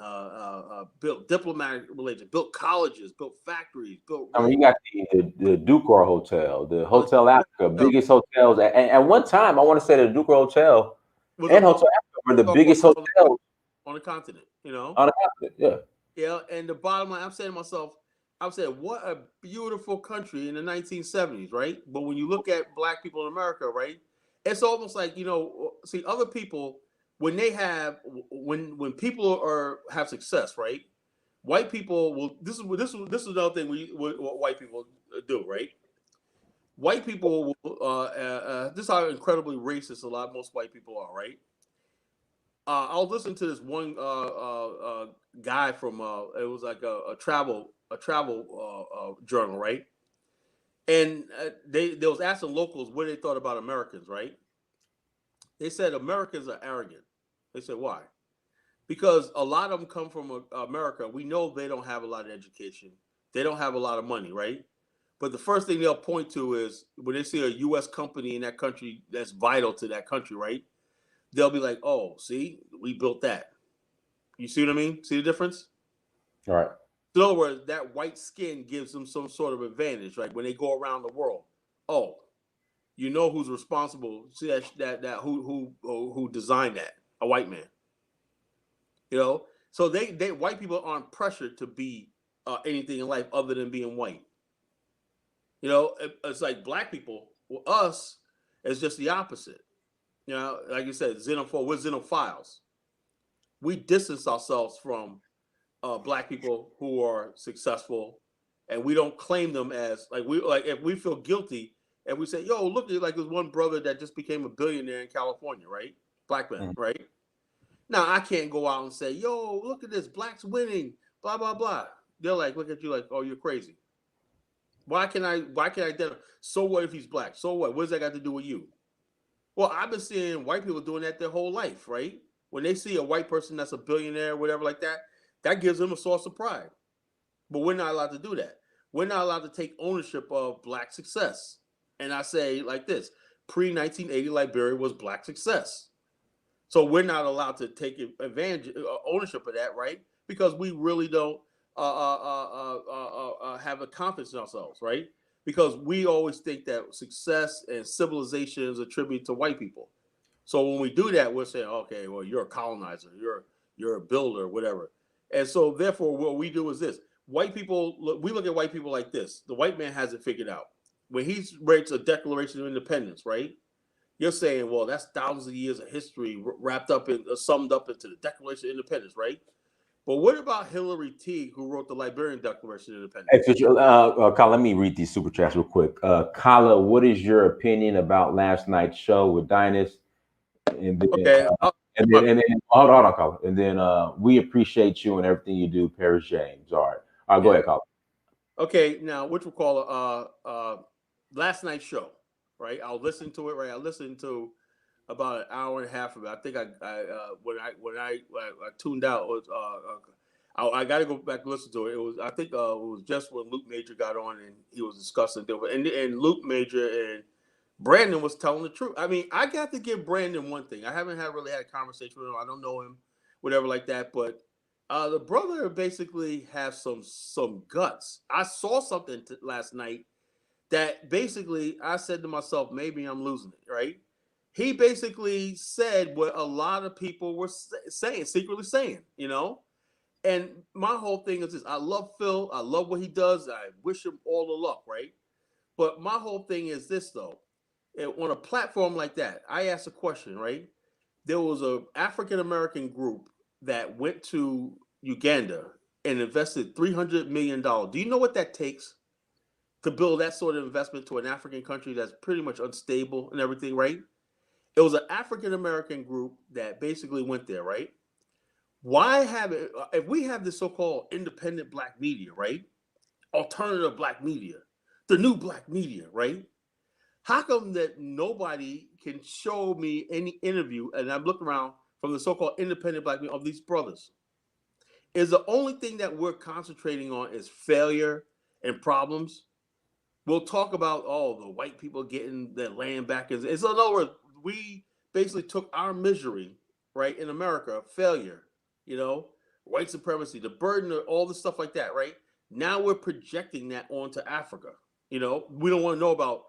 S2: built diplomatic relations, built colleges, built factories, built
S1: I mean, you
S2: roads.
S1: got the Ducor Hotel, the Hotel Africa, biggest hotels. And at one time, I want to say the Ducor Hotel
S2: Was
S1: and Hotel Africa were the biggest hotels
S2: on the continent, you know?
S1: on the continent. Yeah.
S2: Yeah, and the bottom line, I'm saying to myself, I'm saying, what a beautiful country in the 1970s, right? But when you look at black people in America, right, it's almost like, see, other people when they have when people have success, right? White people will. This is another thing what white people do, right? White people will. This is how incredibly racist most white people are, right? I'll listen to this one guy from it was like a travel journal, right? And they was asking locals what they thought about Americans, right? They said Americans are arrogant. They said why? Because a lot of them come from America. We know they don't have a lot of education. They don't have a lot of money, right? But the first thing they'll point to is when they see a U.S. company in that country that's vital to that country, right? They'll be like, "Oh, see, we built that." You see what I mean? See the difference?
S1: All right.
S2: In other words, that white skin gives them some sort of advantage. Like when they go around the world, oh, you know who's responsible? See that who designed that? A white man. You know, so they white people aren't pressured to be anything in life other than being white. You know, it's like black people. Well, us is just the opposite. You know, like you said, xenophobe. We're xenophiles. We distance ourselves from black people who are successful, and we don't claim them as like if we feel guilty and we say, "Yo, look at like this one brother that just became a billionaire in California, right? Black man,
S1: Mhm.
S2: right?" Now I can't go out and say, "Yo, look at this, blacks winning," blah blah blah. They're like, look at you like, "Oh, you're crazy." Why can I identify? So what if he's black? So what? What does that got to do with you? Well, I've been seeing white people doing that their whole life, right? When they see a white person that's a billionaire, whatever like that, that gives them a source of pride. But we're not allowed to do that. We're not allowed to take ownership of black success. And I say like this: pre 1980 Liberia was black success. So we're not allowed to take advantage ownership of that, right? Because we really don't have a confidence in ourselves, right? Because we always think that success and civilization is attributed to white people. So when we do that, we're saying, okay, well, you're a colonizer, you're a builder, whatever. And so therefore, what we do is this: white people, we look at white people like this. The white man has it figured out. When he writes a Declaration of Independence, right? You're saying, well, that's thousands of years of history wrapped up in, summed up into the Declaration of Independence, right? But what about Hillary Teague, who wrote the Liberian Declaration of
S1: Hey,
S2: Independence?
S1: Kyle, let me read these super chats real quick. Kyle, what is your opinion about last night's show with Dynast? And then,
S2: Okay,
S1: hold on, Kyle. And then we appreciate you and everything you do, Paris James. All right, go
S2: yeah.
S1: ahead, Kyle.
S2: Okay, now what you call last night's show, right? I'll listen to it. Right, I listened to about an hour and a half of it. I think when I tuned out was I got to go back and listen to it. It was I think it was just when Luke Major got on and he was discussing different and Luke Major and Brandon was telling the truth. I mean, I got to give Brandon one thing. I haven't really had a conversation with him. I don't know him, whatever like that. But the brother basically has some guts. I saw something last night that basically I said to myself, maybe I'm losing it. Right? He basically said what a lot of people were saying, secretly saying. You know. And my whole thing is this: I love Phil. I love what he does. I wish him all the luck. Right? But my whole thing is this though. on a platform like that, I asked a question, right? There was a African American group that went to Uganda and invested $300 million. Do you know what that takes to build that sort of investment to an African country that's pretty much unstable and everything, right? It was an African American group that basically went there, right? Why have it, if we have this so-called independent black media, right? Alternative black media, the new black media, right? How come that nobody can show me any interview, and I'm looking around from the so-called independent black media of these brothers? Is the only thing that we're concentrating on is failure and problems? We'll talk about the white people getting their land back. So in other words, we basically took our misery, right, in America, failure, white supremacy, the burden of all the stuff like that, right? Now we're projecting that onto Africa. We don't want to know about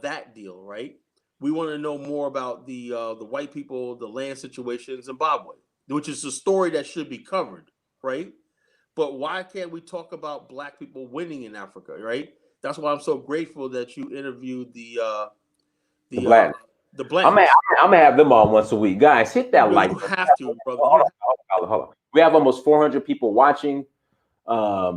S2: that deal, right? We want to know more about the white people, the land situation in Zimbabwe, which is a story that should be covered, right? But why can't we talk about black people winning in Africa, right? That's why I'm so grateful that you interviewed the
S1: Black.
S2: Blank.
S1: I'm gonna have them on once a week, guys. Hit that like.
S2: You have to, brother. Hold
S1: on. We have almost 400 people watching.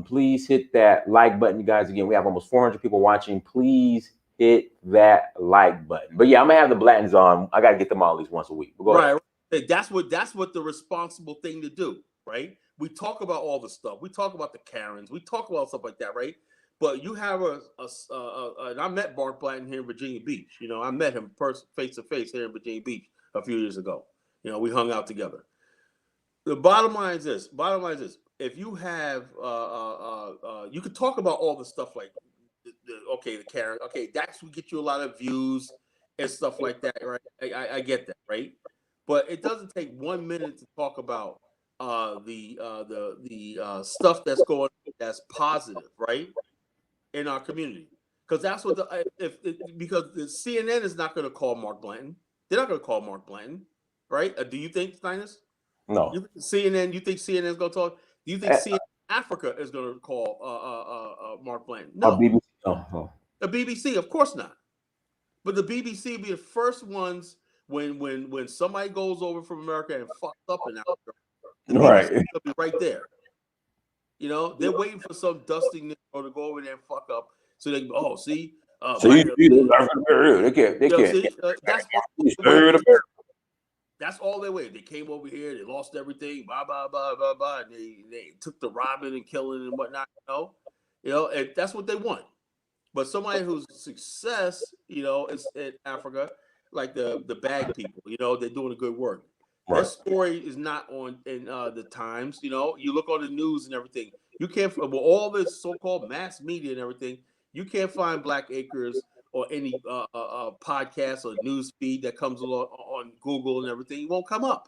S1: Please hit that like button, you guys. Again, we have almost 400 people watching. Please hit that like button. But yeah, I'm gonna have the Blattons on. I gotta get them on at least once a week.
S2: Right. That's what the responsible thing to do, right? We talk about all the stuff. We talk about the Karens. We talk about stuff like that, right? But you have and I met Bart Blatton here in Virginia Beach. I met him face to face here in Virginia Beach a few years ago. We hung out together. The bottom line is this. If you have, you could talk about all the stuff like, the Karen. Okay, that's what get you a lot of views and stuff like that, right? I get that, right? But it doesn't take 1 minute to talk about the stuff that's going on that's positive, right, in our community, because that's what because the CNN is not going to call Mark Blanton. They're not going to call Mark Blanton, right? Do you think, Steinus?
S1: No.
S2: You think CNN is going to talk? Do you think CNN Africa is going to call Mark Blanton? No.
S1: BBC. No.
S2: The BBC, of course not. But the BBC be the first ones when somebody goes over from America and fucks up in Africa. The BBC will be right there. They're waiting for some dusty Negro to go over there and fuck up, so they can, see. That's all they wait. They came over here, they lost everything, blah blah blah blah blah, and they took the robbing and killing and whatnot. And that's what they want. But somebody who's success, is in Africa, like the bag people, they're doing a good work. Right. Their story is not on in the Times. You look on the news and everything. You can't, with all this so-called mass media and everything, you can't find Black Acres or any podcast or news feed that comes along on Google and everything. It won't come up.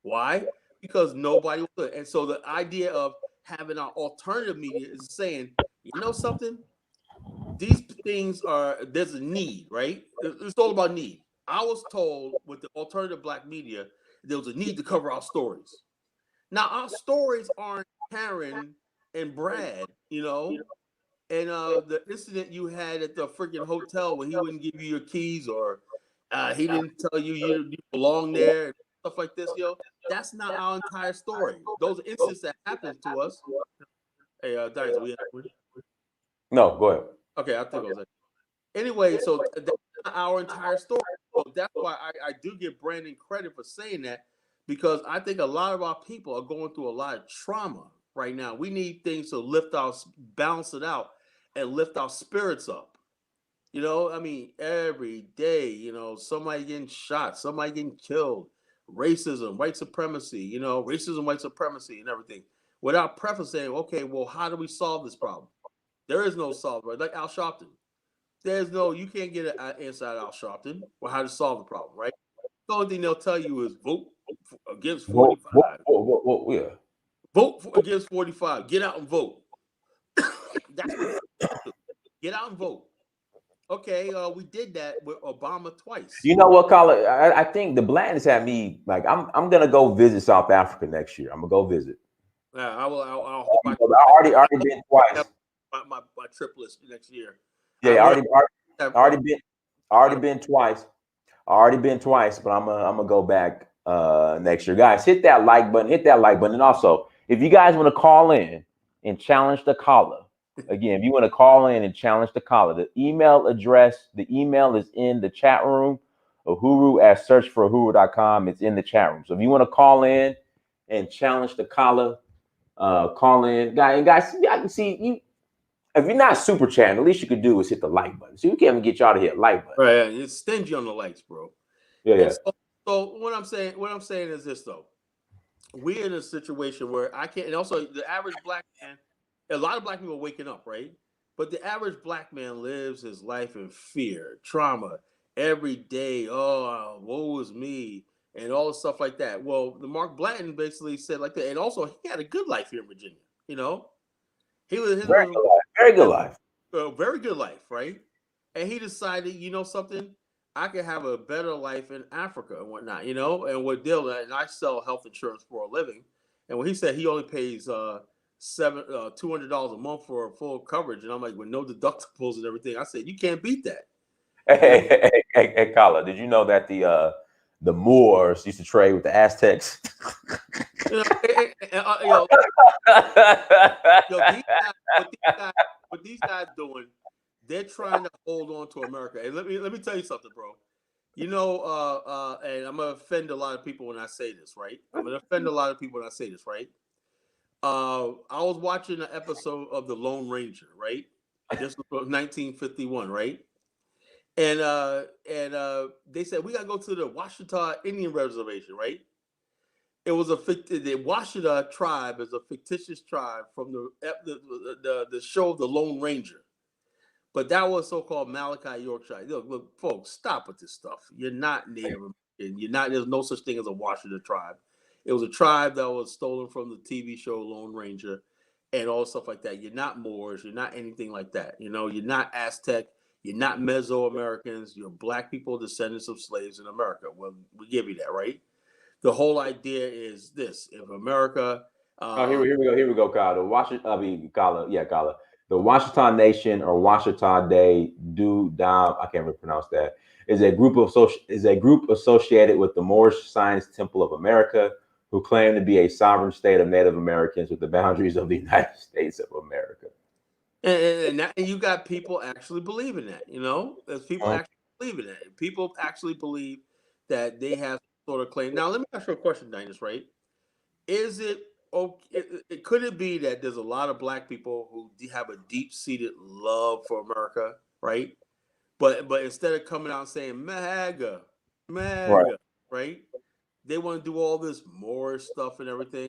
S2: Why? Because nobody will. And so the idea of having our alternative media is saying, something? These things there's a need, right? It's all about need. I was told with the alternative Black media, there was a need to cover our stories. Now, our stories aren't Karen and Brad, and the incident you had at the freaking hotel when he wouldn't give you your keys, or he didn't tell you belong there, and stuff like this, that's not our entire story. Those incidents that happened to us. Hey, Diane, we have.
S1: No, go ahead.
S2: Okay, I think it was that. Anyway, so that's not our entire story. So that's why I do give Brandon credit for saying that, because I think a lot of our people are going through a lot of trauma right now. We need things to balance it out and lift our spirits up. Every day, somebody getting shot, somebody getting killed, racism, white supremacy, racism, white supremacy and everything. Without preface saying, okay, well, how do we solve this problem? There is no solver. Like Al Sharpton. You can't get an inside Al Sharpton or how to solve the problem, right? The only thing they'll tell you is vote against 45. Vote against 45. Get out and vote. That's what get out and vote. Okay, we did that with Obama twice.
S1: You know what, Colin? I think the Blattons had me like I'm gonna go visit South Africa next year. I'm gonna go visit.
S2: Yeah, I will. I'll
S1: I already been twice.
S2: My trip list next year.
S1: Yeah, already been Already been twice. Already been twice, but I'm gonna go back next year. Guys, hit that like button, and also if you guys want to call in and challenge the caller, again, if you want to call in and challenge the caller, the email is in the chat room. Uhuru at searchforuhuru.com. It's in the chat room. So if you want to call in and challenge the caller, call in, guys. I can see you. If you're not super chatting, at least you could do is hit the like button. So you can't even get y'all to hit like button.
S2: Right, it's stingy on the likes, bro.
S1: Yeah,
S2: And so what I'm saying is this though. We're in a situation where I can't, and also the average black man, a lot of black people are waking up, right? But the average black man lives his life in fear, trauma, every day. Oh, woe is me, and all the stuff like that. Well, the Mark Blanton basically said like that, and also he had a good life here in Virginia. You know, he was his
S1: very good life. Very good life.
S2: a very good life, right? And he decided, you know something, I could have a better life in Africa and whatnot, you know. And what deal, and I sell health insurance for a living. And when he said he only pays $200 a month for full coverage, and I'm like, with no deductibles and everything, I said you can't beat that. You know?
S1: Hey, Kala, did you know that the Moors used to trade with the Aztecs?
S2: You know, what these guys doing, they're trying to hold on to America. And let me tell you something, bro. You know, and I'm gonna offend a lot of people when I say this, right? I'm gonna offend a lot of people when I say this, right? I was watching an episode of The Lone Ranger, right? This was from 1951, right? And they said we gotta go to the Washita Indian Reservation, right? It was the Washita tribe is a fictitious tribe from the show of The Lone Ranger. But that was so-called Malachi Yorkshire. Look, folks, stop with this stuff. You're not Native American. You're not. There's no such thing as a Washita tribe. It was a tribe that was stolen from the TV show Lone Ranger, and all stuff like that. You're not Moors. You're not anything like that. You know, you're not Aztec. You're not Mesoamericans. You're black people, descendants of slaves in America. Well, we give you that, right? The whole idea is this: if America,
S1: Oh, here we go, Kala. Kala, yeah, Kala. The Washita Nation or Washita Day do down. I can't really pronounce that. Is a group associated with the Moorish Science Temple of America, who claim to be a sovereign state of Native Americans with the boundaries of the United States of America.
S2: and you got people actually believing that, you know, there's people
S1: Uh-huh.
S2: actually believing that. People actually believe that they have sort of claim. Now, let me ask you a question, Dinus, right? Is it okay? Could it be that there's a lot of black people who have a deep seated love for America, right? But instead of coming out and saying MAGA,
S1: Right.
S2: MAGA, right? They want to do all this Moorish stuff and everything.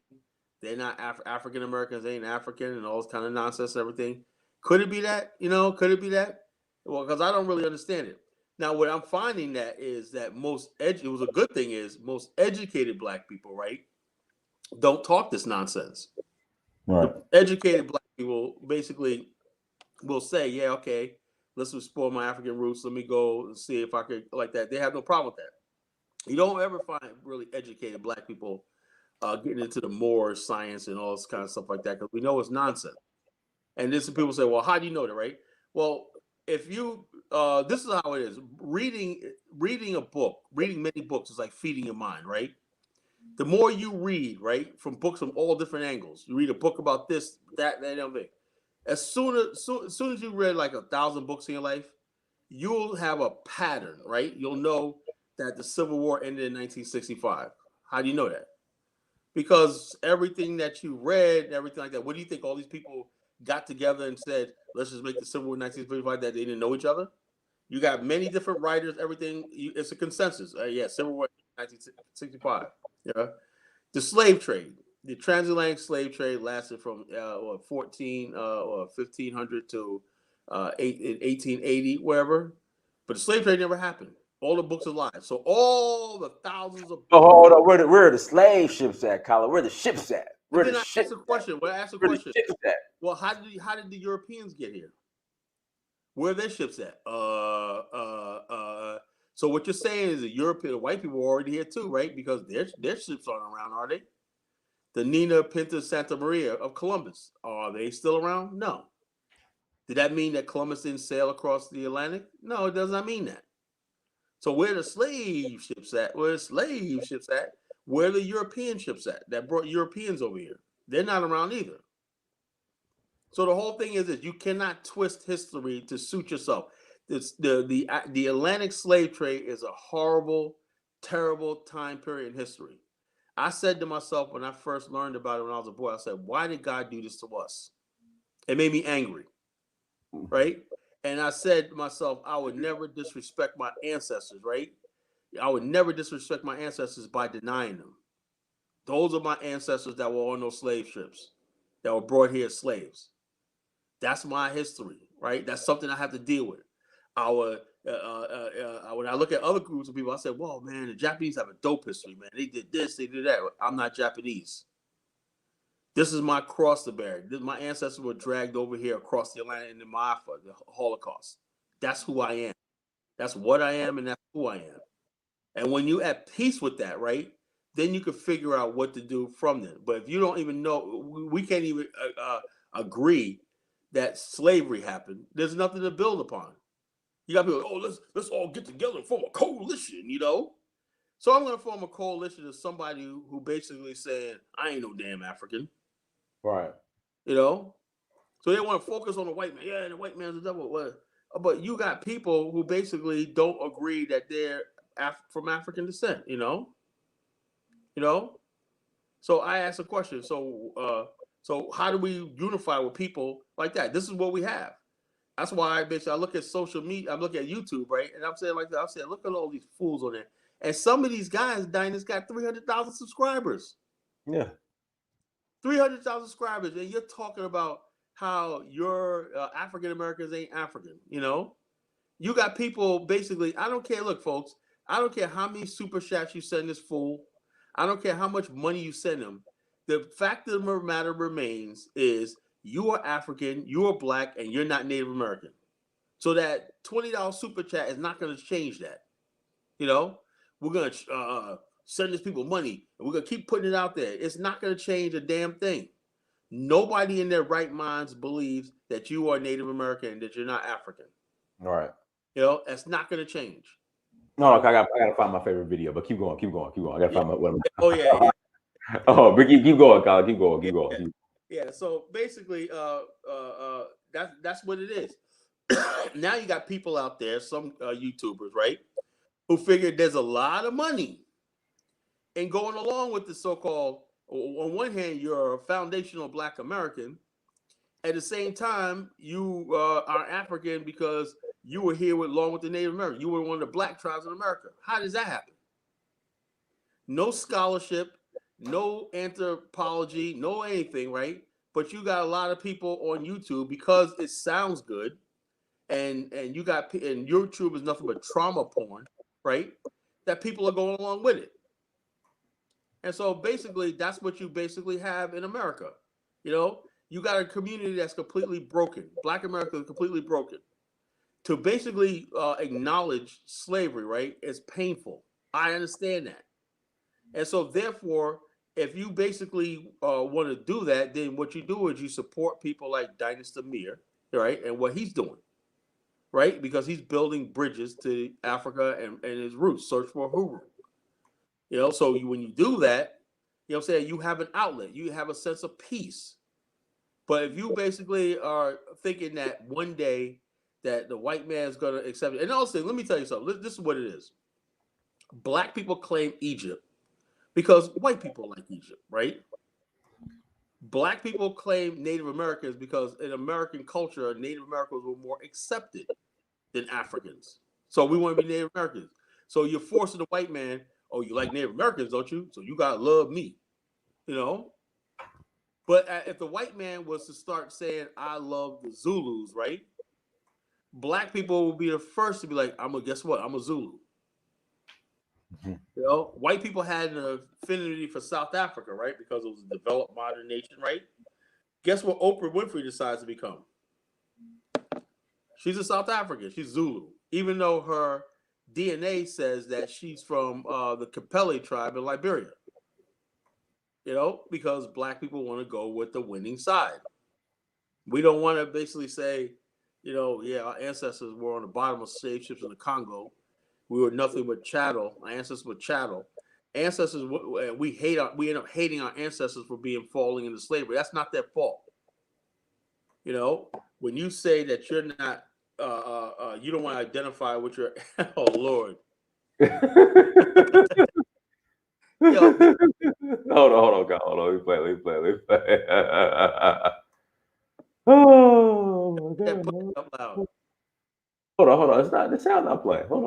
S2: They're not African Americans, they ain't African and all this kind of nonsense and everything. Could it be that? You know, could it be that? Well, because I don't really understand it. Now, what I'm finding that is that it was a good thing is most educated black people, right, don't talk this nonsense. The
S1: Right.
S2: educated black people basically will say, yeah, okay, let's explore my African roots. Let me go and see if I could like that. They have no problem with that. You don't ever find really educated black people getting into the more science and all this kind of stuff like that because we know it's nonsense. And this people say, well, how do you know that, right? Well, if you this is how it is. Reading a book, reading many books is like feeding your mind, right? The more you read, right, from books from all different angles, you read a book about this, that, and everything. As soon as you read like 1,000 books in your life, you'll have a pattern, right? You'll know that the Civil War ended in 1965. How do you know that? Because everything that you read and everything like that, what do you think all these people got together and said, let's just make the Civil War in 1965 that they didn't know each other? You got many different writers, everything, it's a consensus. Yeah, Civil War 1965. Yeah. The slave trade, the transatlantic slave trade lasted from 14 or 1500 to 1880, wherever. But the slave trade never happened. All the books are lies. So all the thousands of
S1: Oh,
S2: books.
S1: hold on. Where are the slave ships at, Kala? Where are the ships at?
S2: And
S1: Where are the
S2: then I
S1: ships
S2: asked a
S1: at?
S2: question. When I asked a
S1: Where are the
S2: question,
S1: ships at?
S2: well, how did the Europeans get here? Where are their ships at? So what you're saying is the European white people were already here too, right? Because their ships aren't around, are they? The Nina Pinta Santa Maria of Columbus, are they still around? No. Did that mean that Columbus didn't sail across the Atlantic? No, it does not mean that. So where the slave ships at? Where the slave ships at? Where the European ships at that brought Europeans over here? They're not around either. So the whole thing is that you cannot twist history to suit yourself. The Atlantic slave trade is a horrible, terrible time period in history. I said to myself when I first learned about it when I was a boy, I said, why did God do this to us? It made me angry, right? And I said to myself, I would never disrespect my ancestors, right? I would never disrespect my ancestors by denying them. Those are my ancestors that were on those slave ships, that were brought here as slaves. That's my history, right? That's something I have to deal with. When I look at other groups of people, I said, "Whoa, man, the Japanese have a dope history, man. They did this, they did that. I'm not Japanese. This is my cross to bear. My ancestors were dragged over here across the Atlantic in the Maafa, the Holocaust. That's who I am. That's what I am, and that's who I am. And when you're at peace with that, right, then you can figure out what to do from there. But if you don't even know, we can't even agree that slavery happened. There's nothing to build upon. You got people, oh, let's all get together and form a coalition, you know? So I'm going to form a coalition of somebody who basically said, I ain't no damn African.
S1: Right.
S2: You know? So they want to focus on the white man. Yeah, the white man's the devil. What? But you got people who basically don't agree that they're from African descent, you know? You know? So I asked a question. So how do we unify with people like that? This is what we have. That's why I look at social media, I look at YouTube, right? And I'm saying like that, I'm saying, look at all these fools on there. And some of these guys, Dinah's got 300,000 subscribers.
S1: Yeah.
S2: 300,000 subscribers. And you're talking about how your African Americans ain't African, you know? You got people basically, I don't care. Look, folks, I don't care how many super chats you send this fool. I don't care how much money you send him. The fact of the matter remains is you are African, you are black, and you're not Native American. So that $20 super chat is not going to change that. You know, we're going to send these people money, and we're going to keep putting it out there. It's not going to change a damn thing. Nobody in their right minds believes that you are Native American and that you're not African.
S1: All right.
S2: You know, that's not going to change.
S1: No, I gotta find my favorite video, but keep going. I gotta find my one.
S2: Oh yeah.
S1: Oh, but keep going, Colin. Keep going.
S2: Yeah. So basically, that's what it is. Now you got people out there, some YouTubers, right, who figured there's a lot of money in going along with the so-called. On one hand, you're a foundational Black American. At the same time, you are African because you were here along with the Native American. You were one of the Black tribes in America. How does that happen? No scholarship, no anthropology, no anything, right? But you got a lot of people on YouTube because it sounds good, and YouTube is nothing but trauma porn, right? That people are going along with it. And so basically, that's what you basically have in America. You know, you got a community that's completely broken. Black America is completely broken. To basically acknowledge slavery, right, is painful. I understand that. And so therefore, if you basically want to do that, then what you do is you support people like Dynasty Amir, right, and what he's doing, right, because he's building bridges to Africa and his roots, search for Huru. You know, so when you do that, you know what I'm saying, you have an outlet, you have a sense of peace. But if you basically are thinking that one day that the white man is going to accept it, and also, let me tell you something, this is what it is. Black people claim Egypt because white people like Egypt, right? Black people claim Native Americans because in American culture, Native Americans were more accepted than Africans. So we want to be Native Americans. So you're forcing the white man, oh, you like Native Americans, don't you? So you got to love me, you know? But if the white man was to start saying, I love the Zulus, right? Black people will be the first to be like, guess what? I'm a Zulu. Mm-hmm. You know, white people had an affinity for South Africa, right? Because it was a developed modern nation, right? Guess what Oprah Winfrey decides to become? She's a South African. She's Zulu. Even though her DNA says that she's from the Kapele tribe in Liberia. You know, because black people want to go with the winning side. We don't want to basically say, you know, yeah, our ancestors were on the bottom of slave ships in the Congo, We were nothing but chattel. Our ancestors were chattel. Ancestors, we end up hating our ancestors for falling into slavery. That's not their fault. You know, when you say that you're not, you don't want to identify with your, oh Lord.
S1: Hold on, God, hold on. Let me play. Oh my God. Hold on. It's not the sound not playing. Hold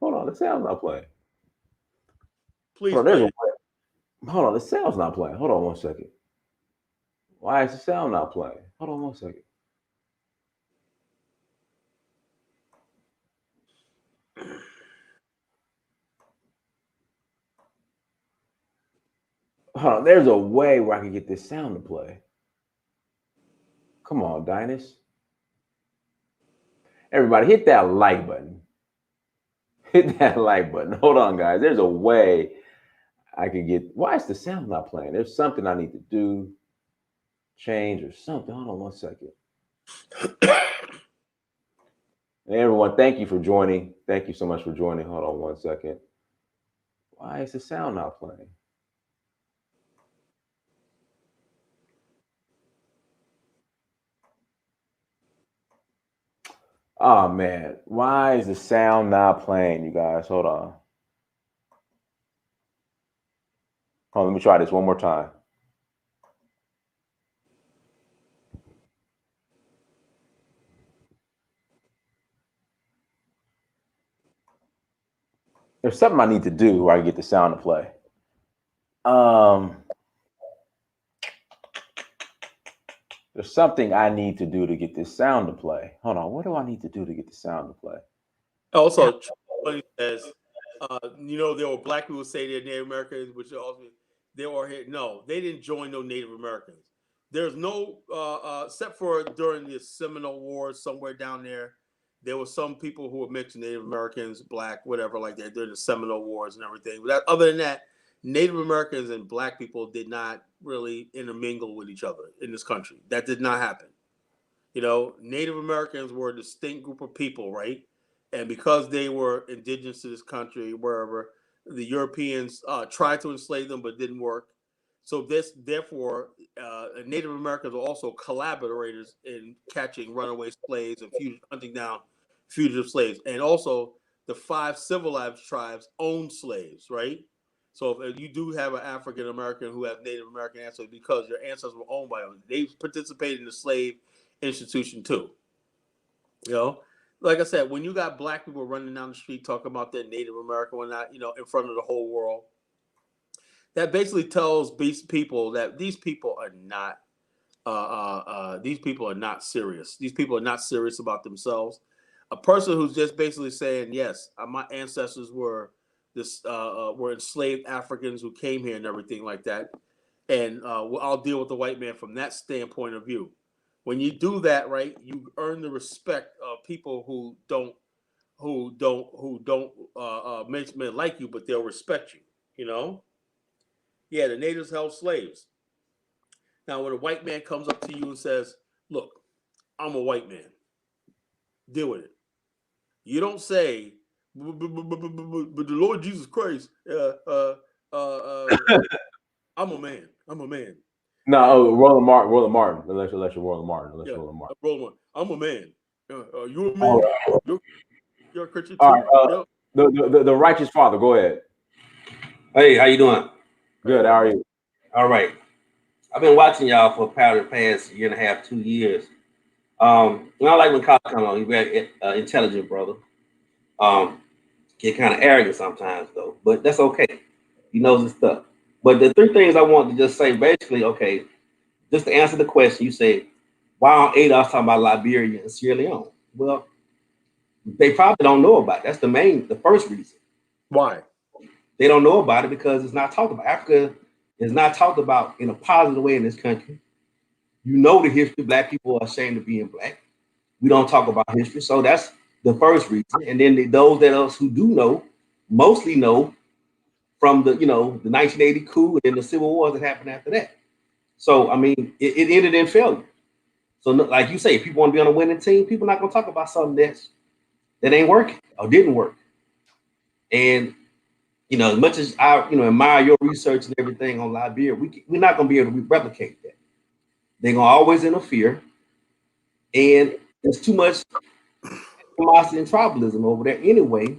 S1: on. The sound's not playing.
S2: Please
S1: hold on,
S2: play.
S1: Hold on, the sound's not playing. Hold on 1 second. Why is the sound not playing? Hold on 1 second. Hold on, there's a way where I can get this sound to play. Come on, Dynast. Everybody, hit that like button. Hit that like button. Hold on, guys. There's a way I can get. Why is the sound not playing? There's something I need to do, change or something. Hold on 1 second. Hey, everyone, thank you for joining. Thank you so much for joining. Hold on 1 second. Why is the sound not playing? Oh man, why is the sound not playing, you guys? Hold on. Hold on, let me try this one more time. There's something I need to do where I can get the sound to play. There's something I need to do to get this sound to play. Hold on, what do I need to do to get the sound to play?
S2: Also, says, you know, there were black people who say they're Native Americans, which also they were here. No, they didn't join no Native Americans. There's no, except for during the Seminole Wars somewhere down there, there were some people who were mixed Native Americans, black, whatever, like that during the Seminole Wars and everything. But other than that, Native Americans and black people did not really intermingle with each other in this country. That did not happen. You know, Native Americans were a distinct group of people, right? And because they were indigenous to this country, wherever, the Europeans tried to enslave them, but didn't work. So therefore, Native Americans were also collaborators in catching runaway slaves and hunting down fugitive slaves. And also, the 5 civilized tribes owned slaves, right? So if you do have an African American who have Native American ancestors, because your ancestors were owned by them, they participated in the slave institution too. You know, like I said, when you got black people running down the street talking about their Native American or not, you know, in front of the whole world, that basically tells these people that these people are not serious. These people are not serious about themselves. A person who's just basically saying, yes, my ancestors were were enslaved Africans who came here and everything like that, and I'll deal with the white man from that standpoint of view. When you do that, right, you earn the respect of people who don't men like you, but they'll respect you. You know, yeah, the natives held slaves. Now, when a white man comes up to you and says, "Look, I'm a white man. Deal with it," you don't say, "But the Lord Jesus Christ, I'm a man. I'm a man."
S1: No, Roland Martin. Let's Roland Martin.
S2: Yeah,
S1: Roland Martin.
S2: Roland, I'm a man. You're a man. You're a Christian too.
S1: All right, the righteous father. Go ahead.
S3: Hey, how you doing?
S1: Good. How are you?
S3: All right. I've been watching y'all for probably the past year and a half, 2 years. I like when Kyle come on. He's very intelligent, brother. Get kind of arrogant sometimes though, but that's okay. He knows his stuff. But the 3 things I want to just say, basically, okay, just to answer the question, you said, why aren't ADOS talking about Liberia and Sierra Leone? Well, they probably don't know about it. That's the first reason.
S2: Why?
S3: They don't know about it because it's not talked about. Africa is not talked about in a positive way in this country. You know the history. Black people are ashamed of being black. We don't talk about history. So that's the first reason. And then those that us who do know, mostly know from the 1980 coup and the civil wars that happened after that. So, I mean, it ended in failure. So like you say, if people want to be on a winning team, people are not going to talk about something that ain't working or didn't work. And as much as I admire your research and everything on Liberia, we're not going to be able to replicate that. They're going to always interfere, and there's too much animosity and tribalism over there anyway.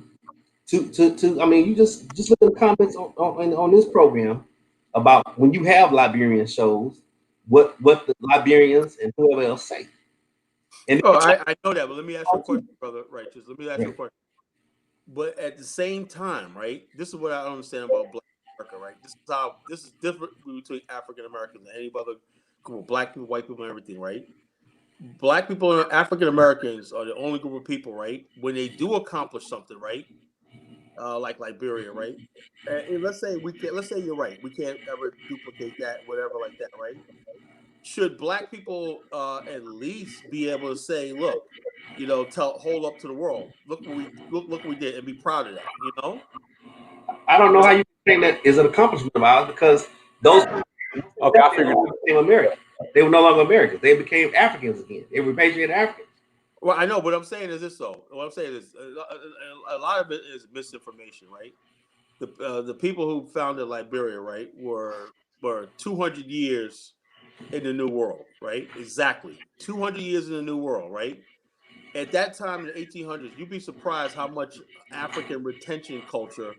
S3: I mean, you just look at the comments on this program about when you have Liberian shows, what the Liberians and whoever else say. And
S2: I know that, but let me ask you a question, brother Righteous. Let me ask you a question. But at the same time, right? This is what I understand about Black America, right? This is different between African Americans and any other group of Black people, white people, and everything, right? Black people and African Americans are the only group of people, right? When they do accomplish something, right? Like Liberia, right? And let's say you're right. We can't ever duplicate that, whatever, like that, right? Should Black people at least be able to say, look, hold up to the world. Look what we did, and be proud of that.
S3: I don't know how you think that is an accomplishment of ours, because those
S1: Okay, I figured
S3: became American. They were no longer Americans. They became Africans again. They repatriated Africans.
S2: Well, I know, but I'm saying is this though. What I'm saying is a lot of it is misinformation, right? The people who founded Liberia, right, were 200 years in the New World, right? Exactly, 200 years in the New World, right? At that time in the 1800s, you'd be surprised how much African retention culture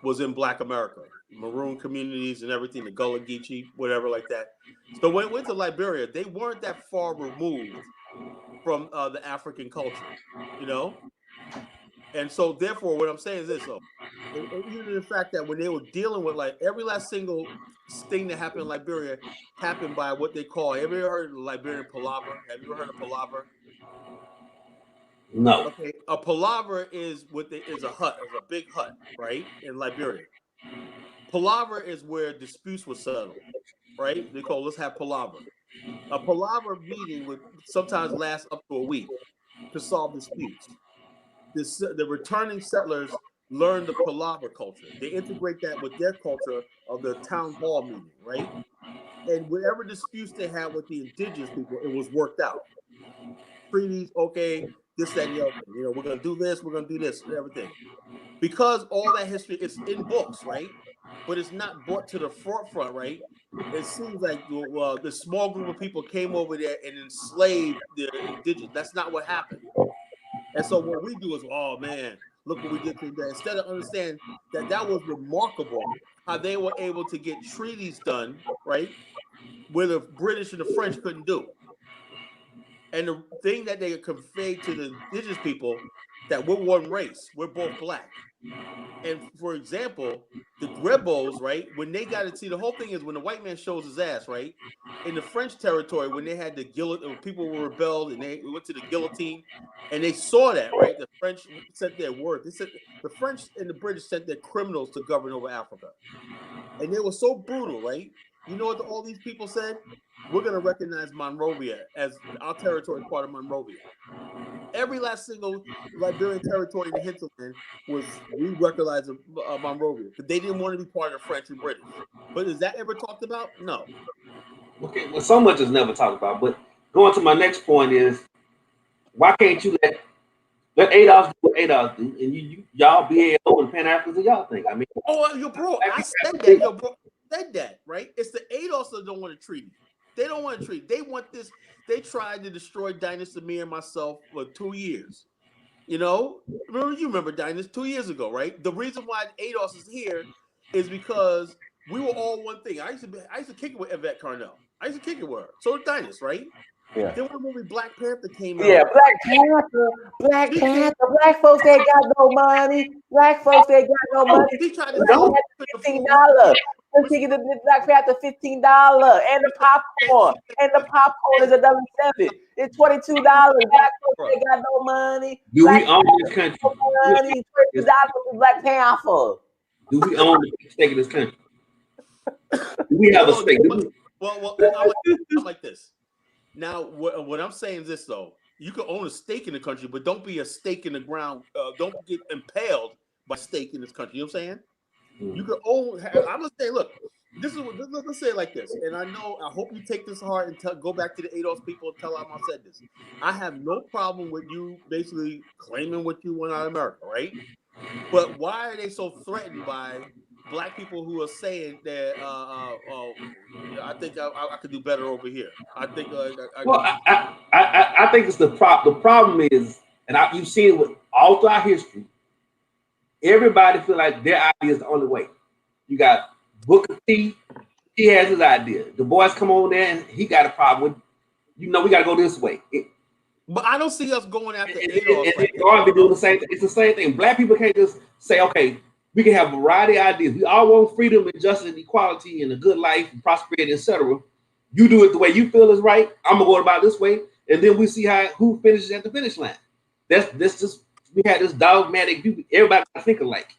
S2: was in Black America, maroon communities and everything, the Gullah Geechee, whatever like that. So when it went to Liberia, they weren't that far removed from the African culture, And so therefore, what I'm saying is this, though. Even the fact that when they were dealing with like every last single thing that happened in Liberia happened by what they call, have you ever heard of the Liberian palaver? Have you ever heard of palaver?
S3: No.
S2: Okay, a palaver is a hut, is a big hut, right, in Liberia. Palaver is where disputes were settled, right? They call let's have palaver. A palaver meeting would sometimes last up to a week to solve disputes. The returning settlers learn the palaver culture. They integrate that with their culture of the town hall meeting, right? And whatever disputes they had with the indigenous people, it was worked out. Treaties, okay, this, that, and the other thing. We're going to do this, we're going to do this, and everything. Because all that history is in books, right? But it's not brought to the forefront, right? It seems like the small group of people came over there and enslaved the indigenous. That's not what happened. And so what we do is, oh man, look what we did to that. Instead of understanding that was remarkable how they were able to get treaties done, right? Where the British and the French couldn't do. And the thing that they conveyed to the indigenous people, that we're one race, we're both Black. And for example, the Grebos, right? When they got to see, the whole thing is when the white man shows his ass, right? In the French territory, when they had the guillotine, people were rebelled and they went to the guillotine, and they saw that, right? The French sent their word. They said the French and the British sent their criminals to govern over Africa, and they were so brutal, right? You know what all these people said? We're going to recognize Monrovia as our territory as part of Monrovia. Every last single Liberian territory in the hinterland was re-recognized Monrovia, but they didn't want to be part of the French and British. But is that ever talked about? No.
S3: Okay, well, so much is never talked about. But going to my next point is, why can't you let ADOS do what ADOS do, and y'all BAO and Pan Africans do y'all think? I mean,
S2: bro, I said that. Bro, I said that, right? It's the ADOS that don't want a treaty. They don't want a treaty. They want this. They tried to destroy Dynasty, me and myself for 2 years. You remember Dynasty 2 years ago, right? The reason why ADOS is here is because we were all one thing. I used to kick it with Yvette Carnell. I used to kick it with her. So did Dynasty, right?
S1: Yeah.
S2: Then when the movie Black Panther came out.
S1: Yeah, Black Panther, Black folks that got no money, Black folks that got no money.
S2: He tried to
S1: $15. I'm taking the Black Panther $15 and the popcorn. And the popcorn is $1.7. It's $22. Black folks that got no money.
S3: Do we own this country?
S1: Money, $22 for Black Panther.
S3: Do we own the stake of this country? Do we have a stake?
S2: Well, I'm like this. Now, what I'm saying is this, though. You can own a stake in the country, but don't be a stake in the ground. Don't get impaled by stake in this country. You know what I'm saying? Mm-hmm. You can own. I'm gonna say, look, this is what. Let's say it like this. And I hope you take this hard and go back to the ADOS people and tell them I said this. I have no problem with you basically claiming what you want out of America, right? But why are they so threatened by black people who are saying that I think I could do better over here? I think
S3: Well, I think it's the problem is, and you've seen it with all throughout history. Everybody feel like their idea is the only way. You got Booker T. He has his idea. The boys come on there and he got a problem with. We got to go this way.
S2: But I don't see us going after
S3: ADOS. Be doing the same thing. It's the same thing. Black people can't just say, okay, we can have a variety of ideas. We all want freedom and justice and equality and a good life and prosperity, etc. You do it the way you feel is right. I'm gonna go about this way, and then we see who finishes at the finish line. That's just we had this dogmatic view. Everybody think alike.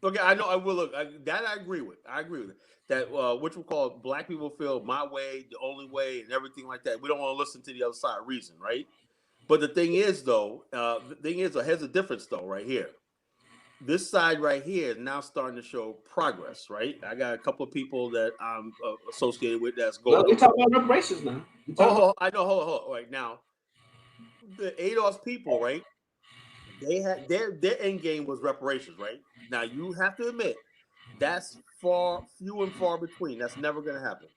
S2: Okay, I know. I will look. That I agree with. I agree with it. That which we call black people feel my way, the only way, and everything like that. We don't want to listen to the other side reason, right? But the thing is, though, here's a difference, though, right here. This side right here is now starting to show progress, right? I got a couple of people that I'm associated with that's going.
S3: Well, we talking about reparations now.
S2: I know. Hold on. Right now, the ADOS people, right? They had their end game was reparations, right? Now you have to admit that's few and far between. That's never going to happen.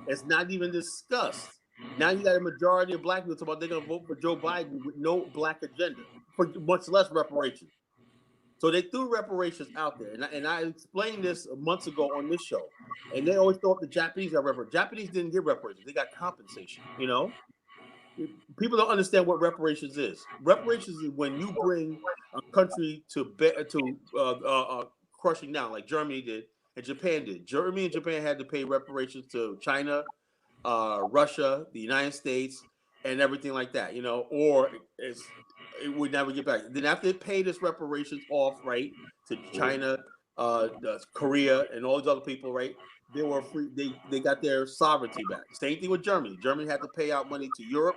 S2: It's not even discussed. Now you got a majority of black people talking about they're going to vote for Joe Biden with no black agenda, for much less reparations. So they threw reparations out there, and I explained this months ago on this show. And they always thought the Japanese got reparations. Japanese didn't get reparations; they got compensation. People don't understand what reparations is. Reparations is when you bring a country to crushing down, like Germany did and Japan did. Germany and Japan had to pay reparations to China, Russia, the United States, and everything like that. Or it would never get back. Then after it paid its reparations off, right, to China, Korea, and all these other people, right, they were free. They got their sovereignty back. Same thing with Germany. Germany had to pay out money to Europe,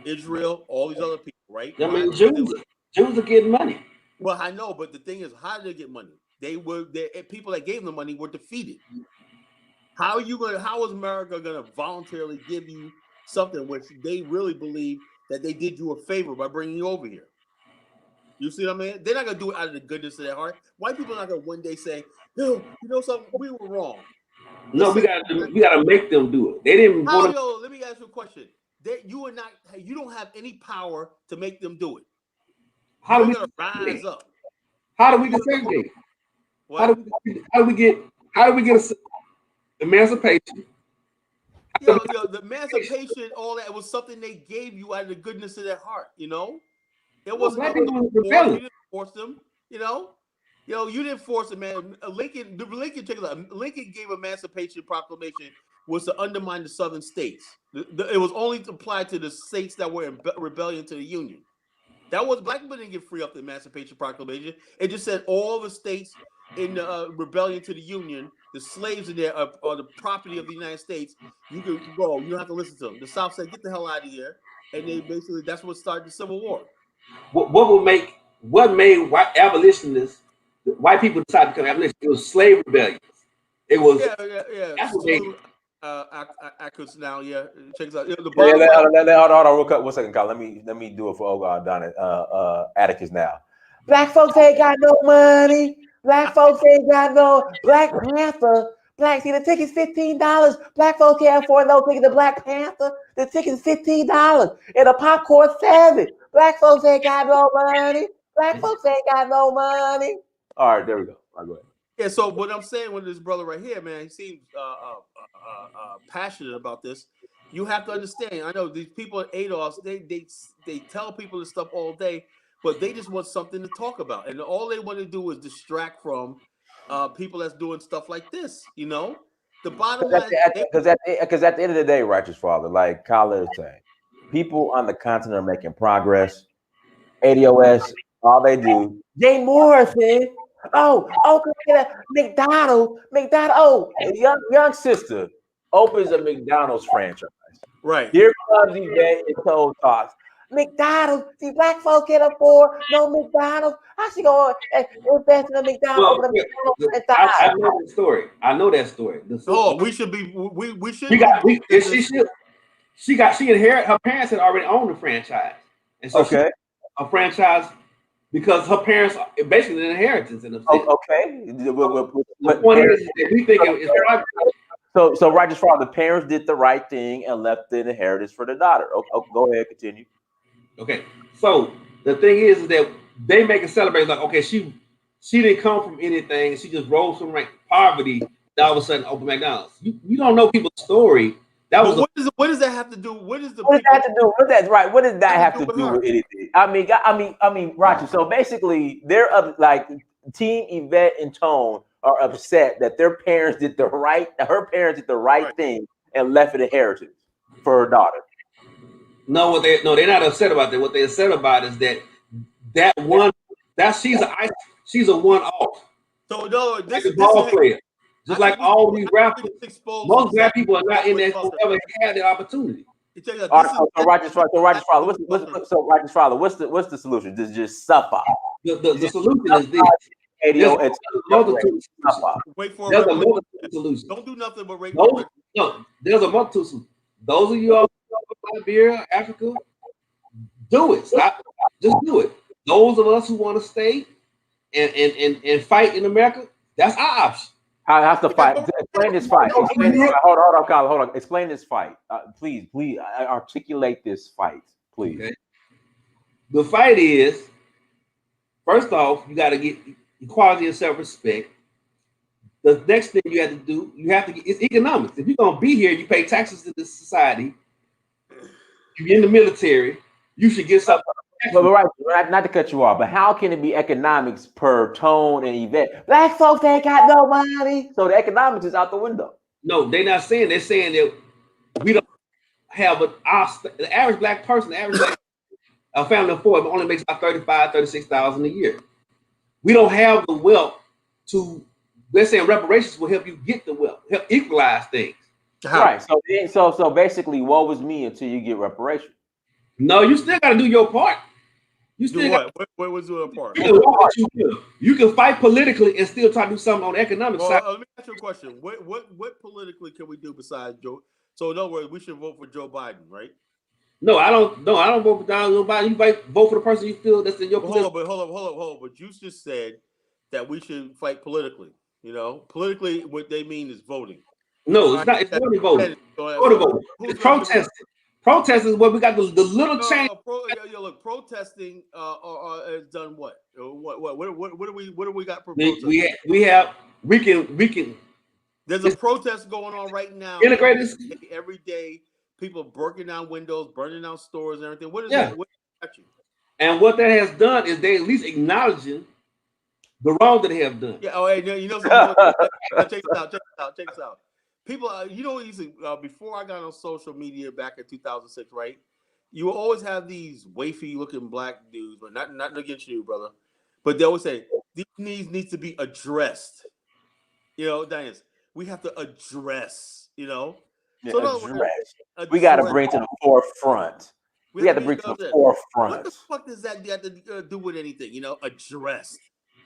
S2: Israel, all these other people, right?
S3: I mean, Jews are getting money.
S2: Well, I know, but the thing is, how did they get money? People that gave them money were defeated. How is America gonna voluntarily give you something which they really believe that they did you a favor by bringing you over here? You see what I mean? They're not gonna do it out of the goodness of their heart. White people are not gonna one day say, "No, you know something? We were wrong."
S3: No, we gotta make them do it. They didn't.
S2: Let me ask you a question. You don't have any power to make them do it.
S3: How do we
S2: rise up?
S3: How do we desegregate? How do we get emancipation?
S2: The emancipation, all that was something they gave you out of the goodness of their heart. It wasn't. You didn't force them. You didn't force them, man. Lincoln gave Emancipation Proclamation was to undermine the Southern states. It was only applied to the states that were in rebellion to the Union. That was black people didn't get free off the Emancipation Proclamation. It just said all the states in rebellion to the Union, the slaves in there are the property of the United States. You can go. You don't have to listen to them. The South said, "Get the hell out of here," and that's what started the Civil War.
S3: What made white abolitionists? White people decided to become abolitionists. It was slave rebellions. It was
S2: That's what made. Now, check this out.
S1: Hold on, real quick. 1 second, Kyle. Let me do it for Atticus now. Black folks ain't got no money. Black folks ain't got no Black Panther. See, the ticket's $15. Black folks can't afford no ticket to Black Panther. The ticket's $15 and a popcorn $7. Black folks ain't got no money. Black folks ain't got no money. All right, there we go. All right, go ahead.
S2: Yeah, so what I'm saying with this brother right here, man, he seems passionate about this. You have to understand. I know these people at ADOS, they tell people this stuff all day, but they just want something to talk about, and all they want to do is distract from people that's doing stuff like this. The bottom line,
S1: because at the end of the day, righteous father, like Kyle is saying, people on the continent are making progress. ADOS, all they do. Jane Morrison. McDonald's. Oh, young sister opens a McDonald's franchise.
S2: Right.
S1: Here comes these days told talks. McDonald's. See, black folk can't afford no McDonald's. How she going to invest in a McDonald's?
S3: I know that story.
S2: We should be. We should.
S3: She inherited. Her parents had already owned the franchise, and so a franchise because her parents are basically an inheritance in the sense.
S1: Okay.
S3: The point is that we think it's private.
S1: So Roger's father, the parents did the right thing and left the inheritance for the daughter. Go ahead, continue.
S3: Okay, so the thing is that they make a celebration like, okay, she didn't come from anything, she just rose from poverty. And all of a sudden, open McDonald's. You don't know people's story. That was
S2: what does that have to do? What does the
S1: what does that have to do? What that's right? What does that have to do with anything? I mean, Roger. So basically, they're like Team Yvette and Tone are upset that their parents did the right. Her parents did the right thing and left an inheritance for her daughter.
S3: No, they're not upset about that. What they're upset about is that she's a one-off.
S2: So no,
S3: this is a ball player. Just like all these rappers, most black people are not in that who ever had the opportunity.
S1: So Roger's father, what's the solution? Just suffer.
S3: The solution is this. There's a multitude of solutions.
S2: Don't do nothing but rate.
S3: No, there's a multitude of solutions. Those of you all in Liberia, Africa, do it. Stop. Just do it. Those of us who want to stay and fight in America, that's our option.
S1: How's the fight? Explain this fight. Hold on, Colin. Hold on. Explain this fight. Please, articulate this fight, please.
S3: Okay. The fight is, first off, you got to get equality and self-respect. The next thing you have to do, it's economics. If you're going to be here, you pay taxes to this society. If you're in the military, you should get something.
S1: But right, not to cut you off, but how can it be economics per Tone and Yvette? Black folks ain't got no money, so the economics is out the window.
S3: No, they're not saying. They're saying that we don't have the average black person, a family of four only makes about $35,000-$36,000 a year. We don't have the wealth to. They're saying reparations will help you get the wealth, help equalize things.
S1: Right. So basically, woe is me until you get reparations.
S3: No, you still got to do your part. You
S2: still what was your part?
S3: You can fight politically and still try to do something on the economic side.
S2: Let me ask you a question. What politically can we do besides Joe? So in other words, we should vote for Joe Biden, right?
S3: No, I don't vote for Joe Biden. You vote for the person you feel that's in your position.
S2: Hold on. But you just said that we should fight politically. You know, politically, what they mean is voting.
S3: No, it's not. It's voting. It's protesting. Protesting is what we got the little change.
S2: Look, protesting has done what? What do we got for
S3: we can.
S2: There's a protest going on right now.
S3: Integrated
S2: every day. People breaking down windows, burning down stores, and everything. What is that? What
S3: and what that has done is they at least acknowledging the wrong that they have done.
S2: Yeah. Oh, hey, you know something? Check this out. People, before I got on social media back in 2006, right? You will always have these wafy looking black dudes, but not against you, brother. But they always say these needs to be addressed. You know, Diane, we have to address. You know,
S1: we got to bring to the forefront. We got to bring to the forefront.
S2: What the fuck does that have to do with anything? You know, address.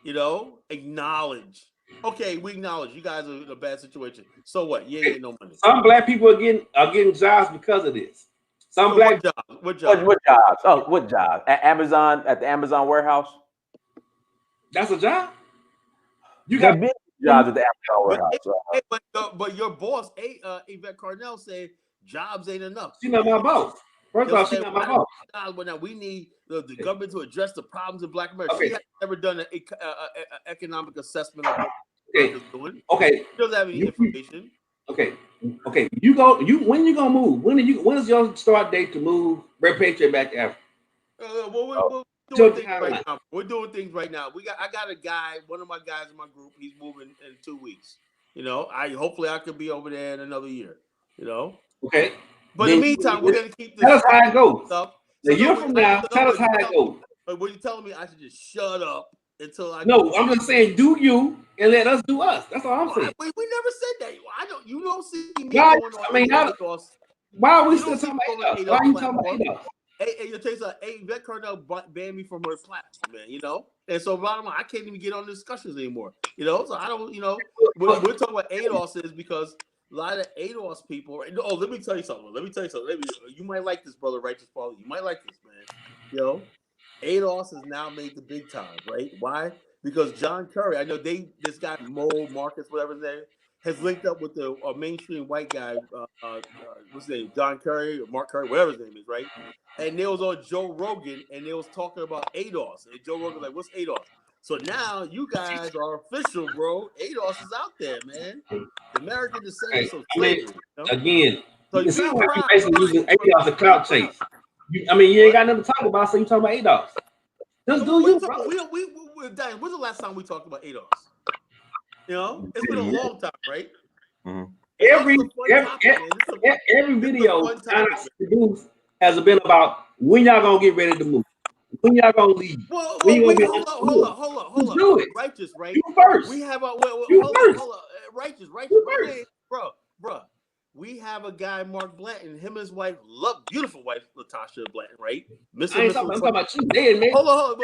S2: You know, acknowledge. Okay, we acknowledge you guys are in a bad situation. So what? You ain't getting no money.
S3: Some black people are getting jobs because of this. Some black
S2: jobs. What jobs?
S1: Oh, what jobs? At the Amazon warehouse.
S3: That's a job.
S1: You got big jobs at the Amazon warehouse.
S2: But your boss, Yvette Carnell, said jobs ain't enough.
S3: She's not my boss. First of all, she's not my boss.
S2: Now we need the government to address the problems in Black America. She has never done an economic assessment of what America's doing.
S3: Okay.
S2: She doesn't have any information.
S3: Okay. When you gonna move? When is your start date to move repatriate back to Africa?
S2: We're doing things right now. I got a guy, one of my guys in my group. He's moving in 2 weeks. You know, hopefully I could be over there in another year. You know.
S3: Okay.
S2: But in the meantime, we're gonna keep this.
S3: Tell us how it goes.
S2: Stuff.
S3: A year from now, tell us how it goes.
S2: But what you telling me? I should just shut up until I.
S3: No, I'm just saying, do you and let us do us. That's all I'm saying.
S2: We never said that. I don't. You don't see me
S3: going
S2: on.
S3: Why are we still talking about ADOS? Why are you talking about ADOS?
S2: Hey, you take Yvette Carnell banned me from her platform, man. You know, and so bottom line, I can't even get on discussions anymore. You know, so I don't. You know, we're talking about ADOS is because a lot of ADOS people. Oh, let me tell you something. You might like this, brother. Righteous Father. You might like this, man. You know, ADOS has now made the big time, right? Why? Because John Kerry, I know this guy Mo Marcus, whatever his name, has linked up with the mainstream white guy, what's his name, John Kerry or Mark Curry, whatever his name is, right? And they was on Joe Rogan, and they was talking about ADOS, and Joe Rogan was like, "What's ADOS?" So now you guys are official, bro. ADOS is out there, man. The American descendants of slavery.
S3: Again,
S2: So
S3: you can see
S2: sound
S3: how you're
S2: proud.
S3: basically using ADOS as a clout chase. You ain't got nothing to talk about, so you talking about ADOS. Just do you, bro.
S2: When's the last time we talked about ADOS? You know, it's been a long time, right?
S1: Mm-hmm.
S3: Every video has been about when y'all gonna get ready to move, when y'all gonna leave.
S2: Well, hold up.
S3: Do it.
S2: Righteous, right?
S3: You first.
S2: We have hold up. Righteous. Bro. We have a guy, Mark Blanton, him and his wife, beautiful wife, Latasha Blanton, right?
S3: I'm talking about you.
S2: Hold on.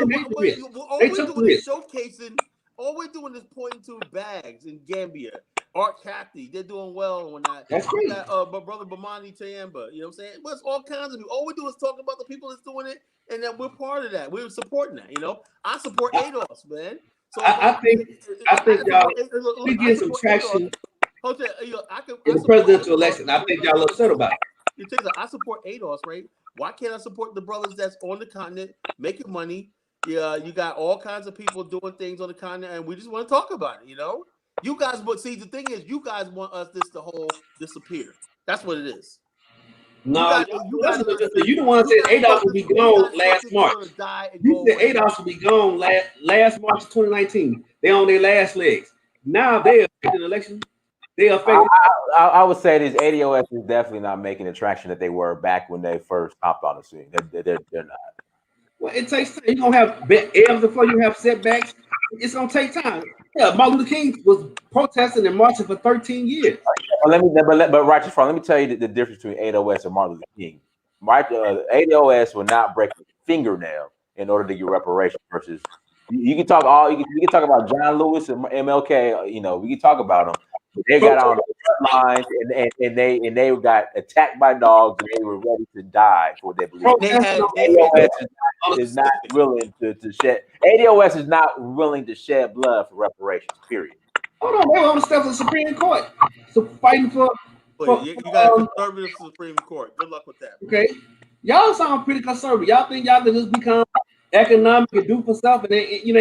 S2: All we're doing is pointing to Bags in Gambia, Art Cathy, they're doing well when that.
S3: That's great.
S2: But brother Bamani Tayamba, you know what I'm saying? But it's all kinds of people. All we do is talk about the people that's doing it, and that we're part of that. We're supporting that. You know, I support ADOS, man. So I think y'all
S3: we get some traction.
S2: In
S3: the presidential election, I think y'all upset about it.
S2: I support ADOS, right? Why can't I support the brothers that's on the continent making money? Yeah, you got all kinds of people doing things on the continent, and we just want to talk about it. You know, you guys. But see, the thing is, you guys want us this to whole disappear. That's what it is.
S3: No, you the one that said ADOS will be gone last March. You said ADOS will be gone last March 2019. They on their last legs. Now they affected the election. They affected.
S1: I would say this ADOS is definitely not making the traction that they were back when they first hopped on the scene. They're not.
S3: Well, it takes time. You're gonna have ebbs before you have setbacks. It's gonna take time. Yeah, Martin Luther King was protesting and marching for 13 years.
S1: But Righteous Front, let me tell you the difference between ADOS and Martin Luther King. ADOS will not break a fingernail in order to get reparations. Versus you can talk about John Lewis and MLK. You know, we can talk about them. They got on the front lines and they got attacked by dogs and they were ready to die for their belief. ADOS is not willing to shed. ADOS is not willing to shed blood for reparations. Period.
S3: Hold on, they were on the steps of the Supreme Court, so fighting for.
S2: You got a conservative Supreme Court. Good luck with that.
S3: Okay, y'all sound pretty conservative. Y'all think y'all can just become economic and do for self, and then you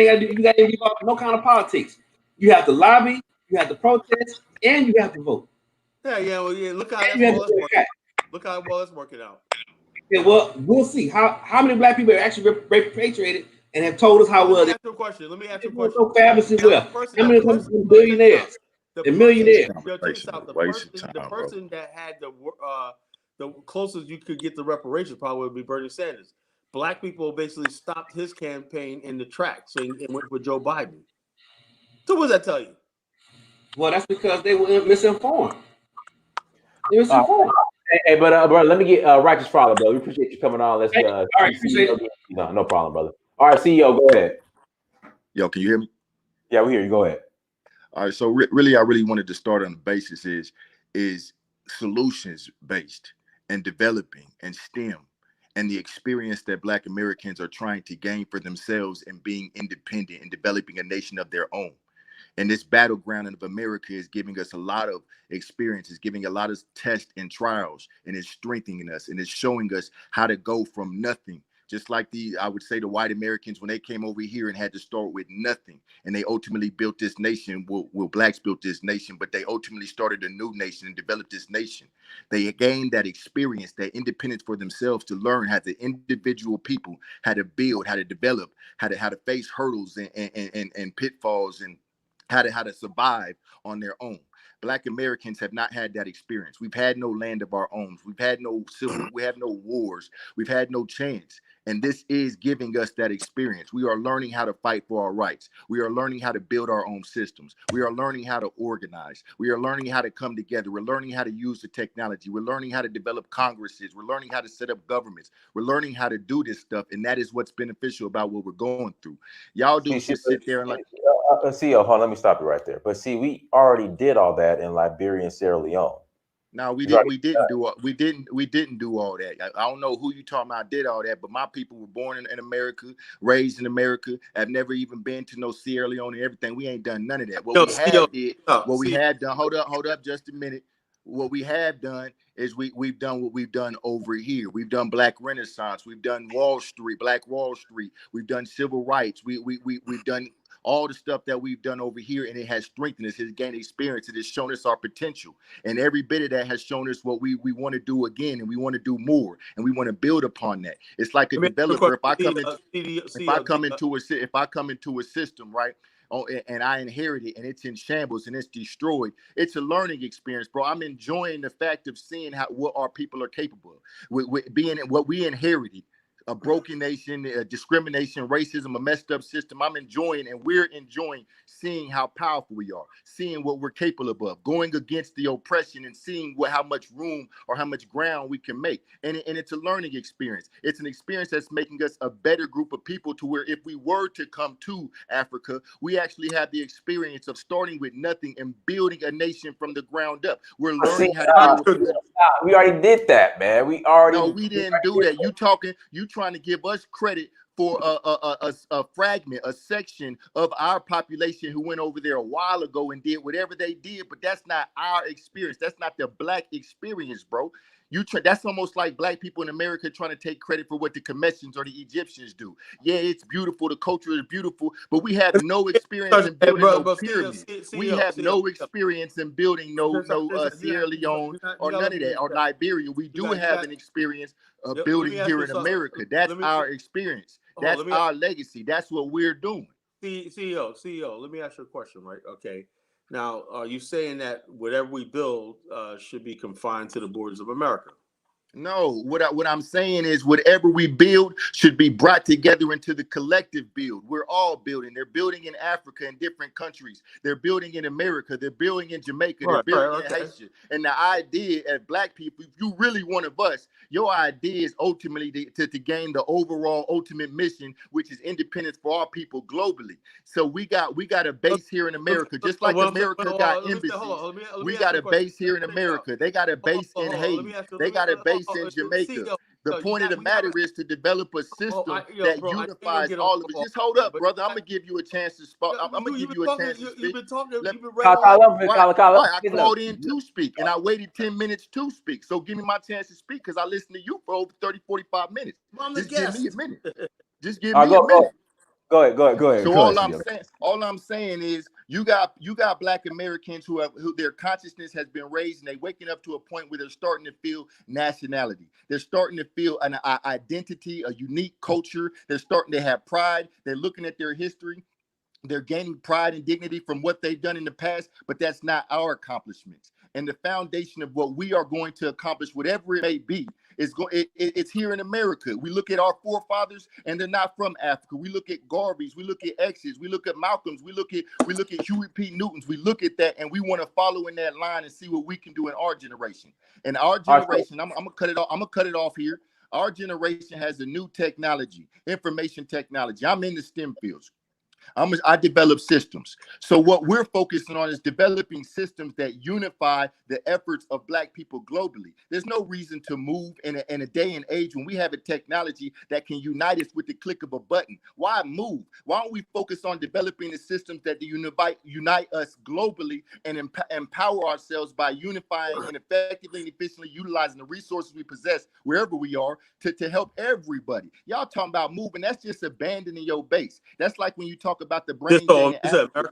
S3: got to give up no kind of politics. You have to lobby. You have to protest, and you have to vote.
S2: Yeah. Look how that's working. Look how well it's working out.
S3: Yeah, well, we'll see how many black people are actually repatriated and have told us how well.
S2: Let me ask you a question.
S3: So fabulously well. How many billionaires? The millionaires.
S2: The person that had the closest you could get the reparations probably would be Bernie Sanders. Black people basically stopped his campaign in the tracks and went with Joe Biden. So what does that tell you?
S3: Well, that's because they were misinformed.
S1: Hey, but bro, let me get Righteous Follow, bro. We appreciate you coming on. Let's
S3: all right, appreciate it.
S1: No problem, brother. All right, CEO, go ahead.
S4: Yo, can you hear me?
S1: Yeah, we hear you. Go ahead.
S4: All right, so really, I really wanted to start on the basis is solutions based and developing and STEM and the experience that Black Americans are trying to gain for themselves and being independent and developing a nation of their own. And this battleground of America is giving us a lot of experiences, giving a lot of tests and trials, and it's strengthening us and it's showing us how to go from nothing. Just like I would say the white Americans, when they came over here and had to start with nothing, and they ultimately built this nation. Well, Blacks built this nation, but they ultimately started a new nation and developed this nation. They gained that experience, that independence for themselves to learn how the individual people, how to build, how to develop, how to face hurdles and pitfalls and how to survive on their own. Black Americans have not had that experience. We've had no land of our own. We have no wars. We've had no chance. And this is giving us that experience. We are learning how to fight for our rights. We are learning how to build our own systems. We are learning how to organize. We are learning how to come together. We're learning how to use the technology. We're learning how to develop congresses. We're learning how to set up governments. We're learning how to do this stuff. And that is what's beneficial about what we're going through. Y'all do just sit there and like...
S1: CEO, hold on, let me stop you right there. But see, we already did all that in Liberia and Sierra Leone.
S4: No, we
S1: It's
S4: didn't.
S1: already
S4: We didn't do. We didn't do all that. I don't know who you talking about did all that, but my people were born in America, raised in America. Have never even been to no Sierra Leone and everything. We ain't done none of that. What
S2: Yo,
S4: we have did. What we
S2: see,
S4: have done. Hold up, just a minute. What we have done is we've done what we've done over here. We've done Black Renaissance. We've done Wall Street, Black Wall Street. We've done civil rights. We've done all the stuff that we've done over here, and it has strengthened us. It's gained experience. It has shown us our potential. And every bit of that has shown us what we want to do again, and we want to do more, and we want to build upon that. It's like a developer. If I come into a system, right? Oh, and I inherit it, and it's in shambles, and it's destroyed. It's a learning experience, bro. I'm enjoying the fact of seeing what our people are capable of, with being what we inherited. A broken nation, discrimination, racism, a messed up system. I'm enjoying, and we're enjoying seeing how powerful we are, seeing what we're capable of, going against the oppression and seeing how much room or how much ground we can make. And it's a learning experience. It's an experience that's making us a better group of people, to where if we were to come to Africa, we actually have the experience of starting with nothing and building a nation from the ground up. We're learning how to build.
S1: We already did that, man. We
S4: didn't do that. You trying to give us credit for a fragment, a section of our population who went over there a while ago and did whatever they did, but that's not our experience. That's not the Black experience, bro. That's almost like Black people in America trying to take credit for what the Commissions or the Egyptians do. Yeah, it's beautiful. The culture is beautiful, but we have no experience in building no pyramids. We have no experience in building no Sierra Leone or none of that, or Liberia. We do have an experience of building here in America. That's our experience. That's our legacy. That's what we're doing.
S2: CEO, let me ask you a question, right? Okay. Now, are you saying that whatever we build should be confined to the borders of America?
S4: No, what I'm saying is whatever we build should be brought together into the collective build. We're all building. They're building in Africa in different countries. They're building in America. They're building in Jamaica. They're building in Haiti. And the idea as Black people, if you really one of us, your idea is ultimately to gain the overall ultimate mission, which is independence for our people globally. So we got a base here in America, just like America got embassies. We got a base here in America. They got a base in Haiti. They got a base in Jamaica. The point of the matter is to develop a system that unifies all of it. Just hold up, brother. I'm gonna give you a chance to speak. I'm gonna give you a chance to speak. I called in to speak, and I waited 10 minutes to speak. So give me my chance to speak, because I listened to you for over 30, 45 minutes. Just give me a minute. Just give me a minute.
S1: Go ahead.
S4: So all I'm saying is you got Black Americans who their consciousness has been raised, and they waking up to a point where they're starting to feel nationality. They're starting to feel an identity, a unique culture. They're starting to have pride. They're looking at their history. They're gaining pride and dignity from what they've done in the past, but that's not our accomplishments. And the foundation of what we are going to accomplish, whatever it may be, it's here in America. We look at our forefathers, and they're not from Africa. We look at Garveys, we look at X's, we look at Malcolms, we look at Huey P. Newtons. We look at that, and we want to follow in that line and see what we can do in our generation. And our generation, I'm gonna cut it off. I'm gonna cut it off here. Our generation has a new technology, information technology. I'm in the STEM fields. I develop systems. So what we're focusing on is developing systems that unify the efforts of Black people globally. There's no reason to move in a day and age when we have a technology that can unite us with the click of a button. Why move? Why don't we focus on developing the systems that unite us globally and empower ourselves by unifying and effectively and efficiently utilizing the resources we possess wherever we are to help everybody. Y'all talking about moving, that's just abandoning your base. That's like when you talk about the brain drain in Africa.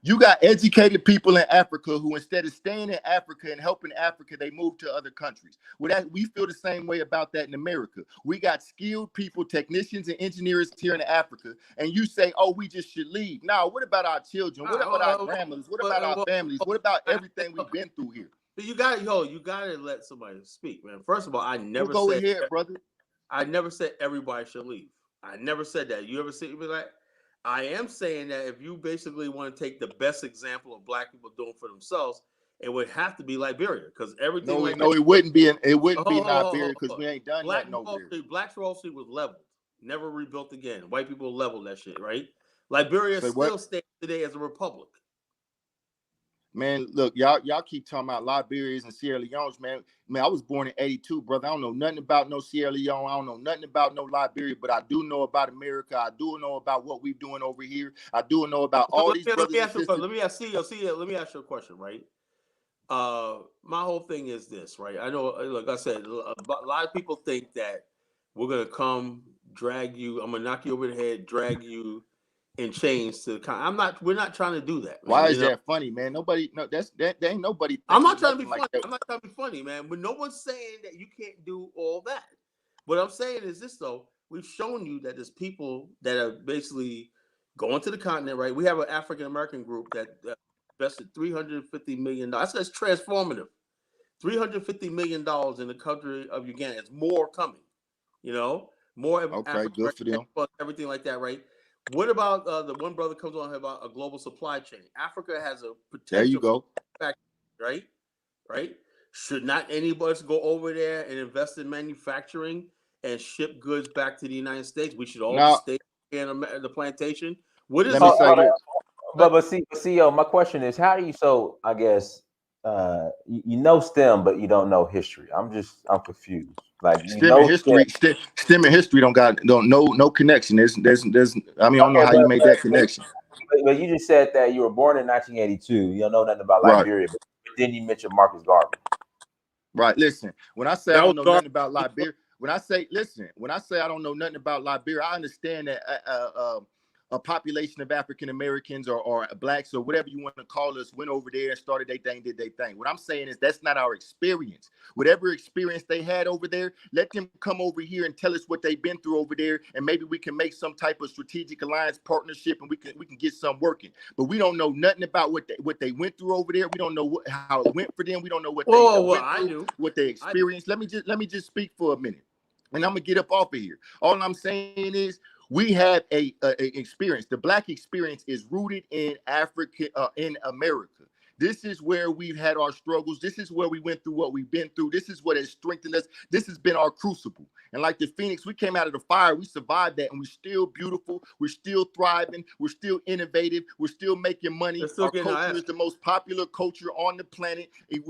S4: You got educated people in Africa who, instead of staying in Africa and helping Africa, they move to other countries. We feel the same way about that in America. We got skilled people, technicians and engineers here in Africa, and you say, oh, we just should leave. Now, what about our children? What about our grandmothers? What about our families? What about everything we've been through here?
S2: You got to let somebody speak, man. First of all, I never
S4: go ahead, brother.
S2: I never said everybody should leave. I never said that. You ever see me like? I am saying that if you basically want to take the best example of Black people doing for themselves, it would have to be Liberia, because everything.
S4: It wouldn't be. It wouldn't be Liberia, because we ain't done that nowhere.
S2: Black Wall Street was leveled, never rebuilt again. White people leveled that shit, right? Liberia still stands today as a republic.
S4: Man, look, y'all keep talking about Liberians and Sierra Leones, man. Man, I was born in '82, brother. I don't know nothing about no Sierra Leone. I don't know nothing about no Liberia, but I do know about America. I do know about what we're doing over here. I do know about all these brothers and sisters.
S2: Let me ask you a question, right? My whole thing is this, right? I know, like I said, a lot of people think that we're gonna come drag you. I'm gonna knock you over the head, drag you in chains to the. I'm not. We're not trying to do that, man.
S4: Why is that funny, man? Nobody. No, that ain't nobody.
S2: I'm not trying to be
S4: like
S2: funny.
S4: that.
S2: I'm not trying to be funny, man. But no one's saying that you can't do all that. What I'm saying is this, though. We've shown you that there's people that are basically going to the continent, right? We have an African American group that invested $350 million. That's transformative. $350 million in the country of Uganda. It's more coming. You know, more.
S4: Okay, good for them.
S2: Everything like that, right? What about the one brother comes on here about a global supply chain? Africa has a potential.
S4: There you go.
S2: Right? Should not any of us go over there and invest in manufacturing and ship goods back to the United States? We should all stay in the plantation. What is?
S4: Let me say this.
S1: But see, my question is, how do you? So I guess you know STEM, but you don't know history. I'm confused. Like
S4: STEM and history, STEM and history don't no connection. There's I mean, I don't know how you made that connection.
S1: But you just said that you were born in 1982. You don't know nothing about Liberia, but then you mentioned Marcus Garvey.
S4: Right. Listen, when I say I don't know nothing about Liberia, when I say I don't know nothing about Liberia, I understand that a population of African Americans or blacks or whatever you want to call us went over there and started their thing, did their thing. What I'm saying is that's not our experience. Whatever experience they had over there, let them come over here and tell us what they've been through over there, and maybe we can make some type of strategic alliance partnership, and we can get some working. But we don't know nothing about what they went through over there. We don't know how it went for them. We don't know what what they experienced. Let me just speak for a minute, and I'm gonna get up off of here. All I'm saying is, we have a experience. The Black experience is rooted in Africa, in America. This is where we've had our struggles. This is where we went through what we've been through. This is what has strengthened us. This has been our crucible. And like the Phoenix, we came out of the fire. We survived that, and we're still beautiful. We're still thriving. We're still innovative. We're still making money. Our culture is the most popular culture on the planet. And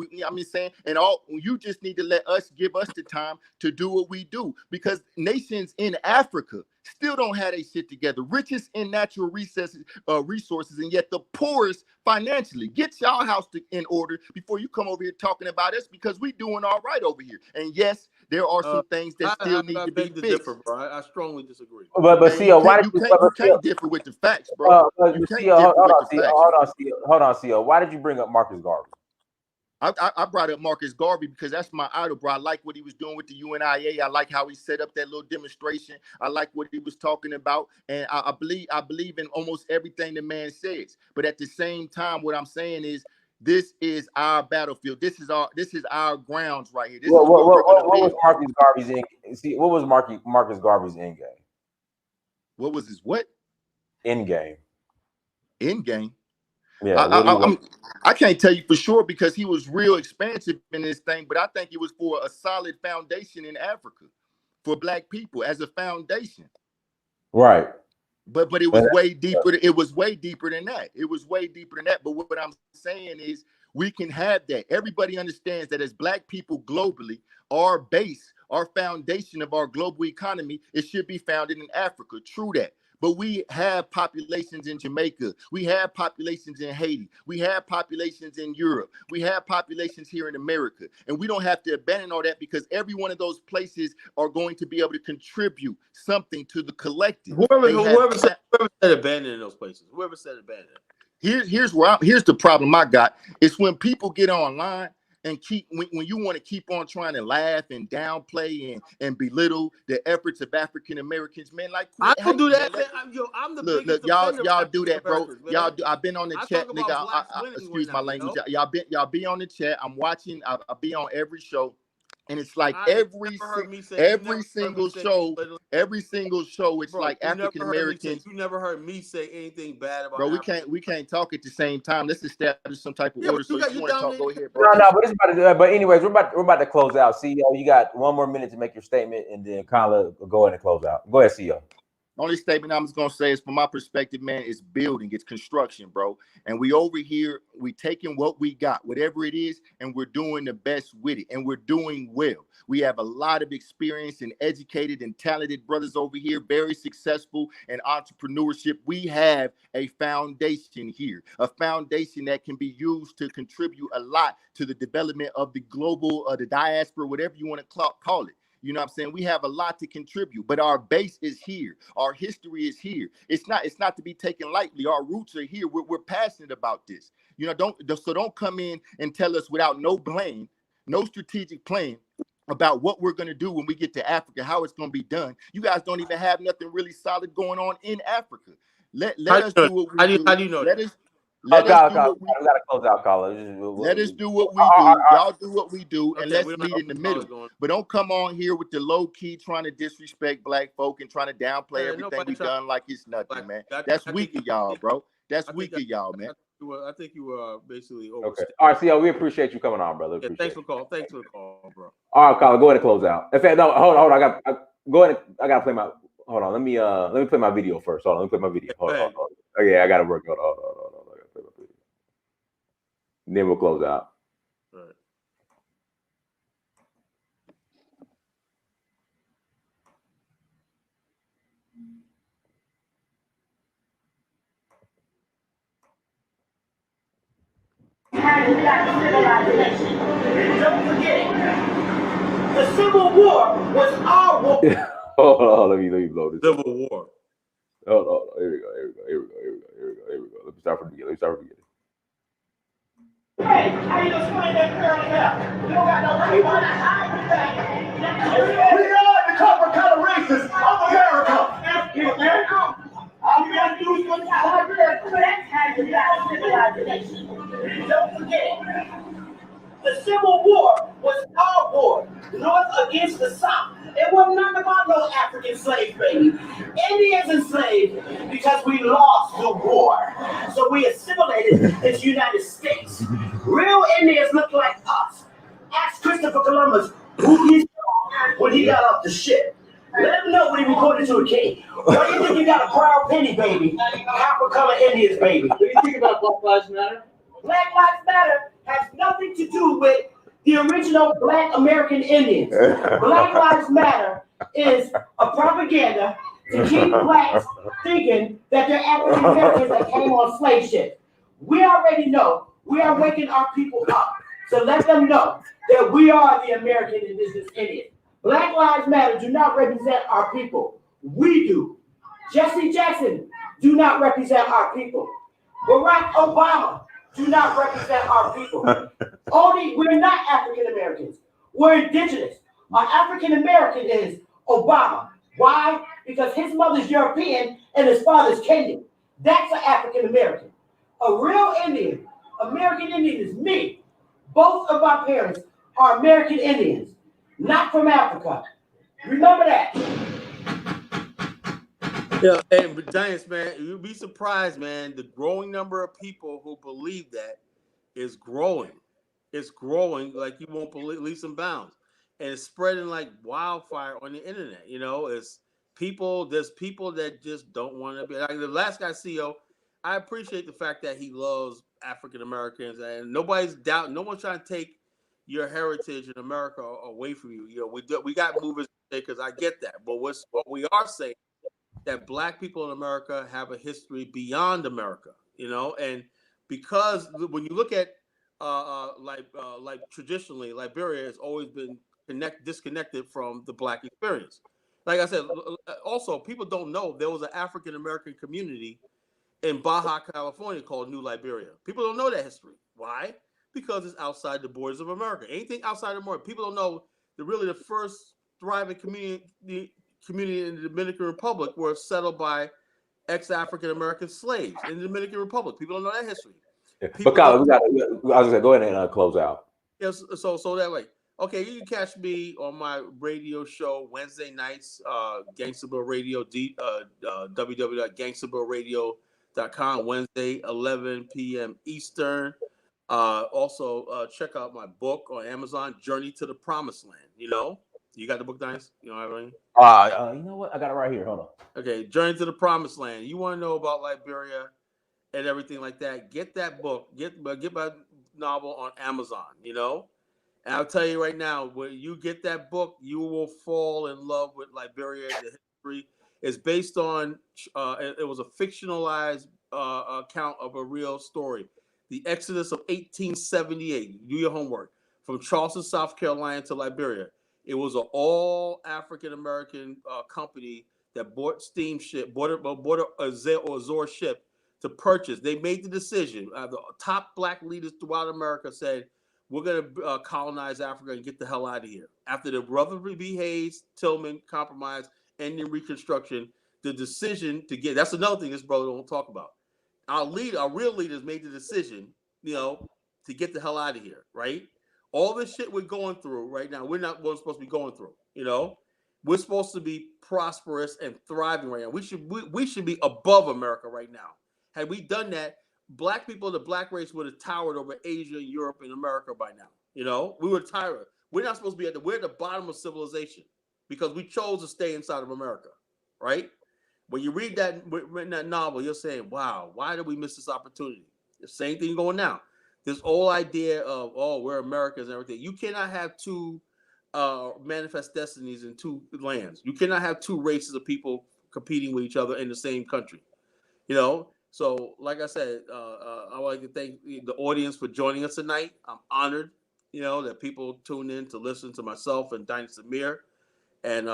S4: you just need to give us the time to do what we do, because nations in Africa still don't have their shit together. Richest in natural resources, and yet the poorest financially. Get y'all house in order before you come over here talking about us, because we doing all right over here. And yes, there are some things that still need to be fixed.
S2: Bro. I strongly disagree.
S1: But CEO, why did
S4: you can't differ with the facts, bro?
S1: Hold on, CEO. Why did you bring up Marcus Garvey?
S4: I brought up Marcus Garvey because that's my idol, bro. I like what he was doing with the UNIA. I like how he set up that little demonstration. I like what he was talking about, and I believe in almost everything the man says. But at the same time, what I'm saying is, this is our battlefield. This is our grounds right here.
S1: What was Marcus Garvey's end? What was Marcus Garvey's end game?
S4: What was his what?
S1: End game.
S4: End game.
S1: Yeah,
S4: I can't tell you for sure, because he was real expansive in this thing, but I think it was for a solid foundation in Africa for Black people as a foundation.
S1: Right.
S4: But it was way deeper. It was way deeper than that. It was way deeper than that. But what I'm saying is, we can have that. Everybody understands that as Black people globally, our base, our foundation of our global economy, it should be founded in Africa. True that. But we have populations in Jamaica. We have populations in Haiti. We have populations in Europe. We have populations here in America. And we don't have to abandon all that, because every one of those places are going to be able to contribute something to the collective.
S2: Whoever said abandon in those places. Whoever said abandon.
S4: Here's the problem I got. It's when people get online and when you want to keep on trying to laugh and downplay and belittle the efforts of African Americans, man. Like,
S2: I don't do that. I'm the biggest.
S4: Y'all do that, bro. I've been on the chat, nigga. Excuse my language. Y'all be on the chat. I'm watching. I'll be on every show. And it's like every single show, it's bro, like African Americans.
S2: You never heard me say anything bad about.
S4: Bro, we can't talk at the same time. Let's establish some type of order. So you want to talk? Go ahead, bro.
S1: No, but it's about to. But anyways, we're about to close out. CEO, you got one more minute to make your statement, and then Kyla will go ahead and close out. Go ahead, CEO.
S4: Only statement I'm just gonna say is, from my perspective, man, it's building, it's construction, bro. And we over here, we taking what we got, whatever it is, and we're doing the best with it, and we're doing well. We have a lot of experience and educated and talented brothers over here, very successful in entrepreneurship. We have a foundation here, a foundation that can be used to contribute a lot to the development of the global, the diaspora, whatever you want to call it. You know what I'm saying? We have a lot to contribute, but our base is here. Our history is here. It's not to be taken lightly. Our roots are here. We're passionate about this. You know, don't come in and tell us without no plan, no strategic plan about what we're going to do when we get to Africa, how it's going to be done. You guys don't even have nothing really solid going on in Africa. Let us do what we do.
S2: How do you know that?
S4: Let us do what we
S1: do. We gotta close out, caller.
S4: Let us do what we do. Y'all do what we do, and let's meet in the middle. But don't come on here with the low key trying to disrespect black folk and trying to downplay everything we've done like it's nothing, man. That's weak of y'all, bro. That's weak of y'all, man.
S2: I think you were basically
S1: okay. All right, CO, we appreciate you coming on, brother.
S2: Yeah, thanks for the call. Thanks for the call, bro.
S1: All right, caller, go ahead and close out. In fact, no, hold on. Go ahead. I gotta play my. Hold on. Let me play my video first. Hold on. Let me play my video. Hold on. Oh yeah, I gotta work. Hold on. I gotta play my video. Then we'll close out.
S2: All right.
S5: Don't forget, the Civil War was our war.
S1: Hold on, let me blow this.
S2: Civil War.
S1: Hold on. Here we go. Let me start from the beginning.
S5: Hey, how you gonna explain that curly hair? You don't got no money. We are the copper color races of America. All you gotta do is go to Liberia. Don't forget, the Civil War was our war, North against the South. It wasn't nothing about no African slaves, baby. Indians enslaved because we lost the war. So we assimilated as United States. Real Indians look like us. Ask Christopher Columbus who he saw when he got off the ship. Let him know when he reported to a king. Why do you think you got a brown penny, baby? Copper color Indians, baby.
S6: What do you think about Black Lives Matter?
S5: Black Lives Matter has nothing to do with the original Black American Indians. Black Lives Matter is a propaganda to keep blacks thinking that they're African Americans that came on slave ships. We already know. We are waking our people up. So let them know that we are the American indigenous Indians. Black Lives Matter do not represent our people. We do. Jesse Jackson do not represent our people. Barack Obama do not represent our people. We're not African Americans. We're indigenous. Our African American is Obama. Why? Because his mother's European and his father's Kenyan. That's an African American. A real Indian, American Indian is me. Both of my parents are American Indians, not from Africa. Remember that.
S2: Yeah, and Giants, man, you'd be surprised, man. The growing number of people who believe that is growing. It's growing like you won't believe, leaps and bounds, and it's spreading like wildfire on the internet. You know, it's people. There's people that just don't want to be like the last guy, CEO. I appreciate the fact that he loves African Americans, and nobody's doubt. No one's trying to take your heritage in America away from you. You know, we got movers because I get that, but what we are saying that Black people in America have a history beyond America, you know, and because when you look at like traditionally, Liberia has always been disconnected from the Black experience. Like I said, also people don't know there was an African American community in Baja California called New Liberia. People don't know that history. Why? Because it's outside the borders of America. Anything outside of America, people don't know that really the first thriving community in the Dominican Republic were settled by ex-African American slaves in the Dominican Republic. People don't know that history.
S1: But Colin, I was gonna say, go ahead and close out.
S2: Yes, so that way. Okay, you can catch me on my radio show Wednesday nights, Gangsta Bill Radio, www.gangstabilradio.com, Wednesday, 11 p.m. Eastern. Also, check out my book on Amazon, Journey to the Promised Land. You know, You got the book, Dice? You don't have any?
S1: You know what? I got it right here. Hold on.
S2: Okay, Journey to the Promised Land. You want to know about Liberia and everything like that? Get that book. Get my novel on Amazon. You know, and I'll tell you right now, when you get that book, you will fall in love with Liberia. The history is based on. It was a fictionalized account of a real story. The Exodus of 1878. Do your homework. From Charleston, South Carolina to Liberia. It was an all African American company that bought a Azore ship to purchase. They made the decision. The top black leaders throughout America said, we're going to colonize Africa and get the hell out of here. After the Rutherford B. Hayes, Tillman compromise, ending Reconstruction, the decision to get, that's another thing this brother don't talk about. Our real leaders made the decision, to get the hell out of here, right? All this shit we're going through right now, we're not supposed to be going through, We're supposed to be prosperous and thriving right now. We should be above America right now. Had we done that, black people, the black race would have towered over Asia, Europe, and America by now. We would tire. We're not supposed to be we're at the bottom of civilization because we chose to stay inside of America, right? When you read that novel, you're saying, wow, why did we miss this opportunity? The same thing going now. This whole idea of, we're Americans and everything. You cannot have two manifest destinies in two lands. You cannot have two races of people competing with each other in the same country. So like I said, I would like to thank the audience for joining us tonight. I'm honored, that people tune in to listen to myself and Dynasty Amir. And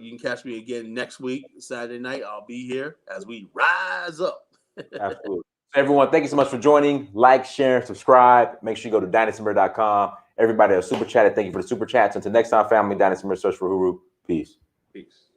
S2: you can catch me again next week, Saturday night. I'll be here as we rise up.
S1: Absolutely. Everyone, thank you so much for joining. Like, share, subscribe. Make sure you go to dynastymir.com. Everybody that super chatted, thank you for the super chats. Until next time, family, Dynasty Amir, search for Huru. Peace.
S2: Peace.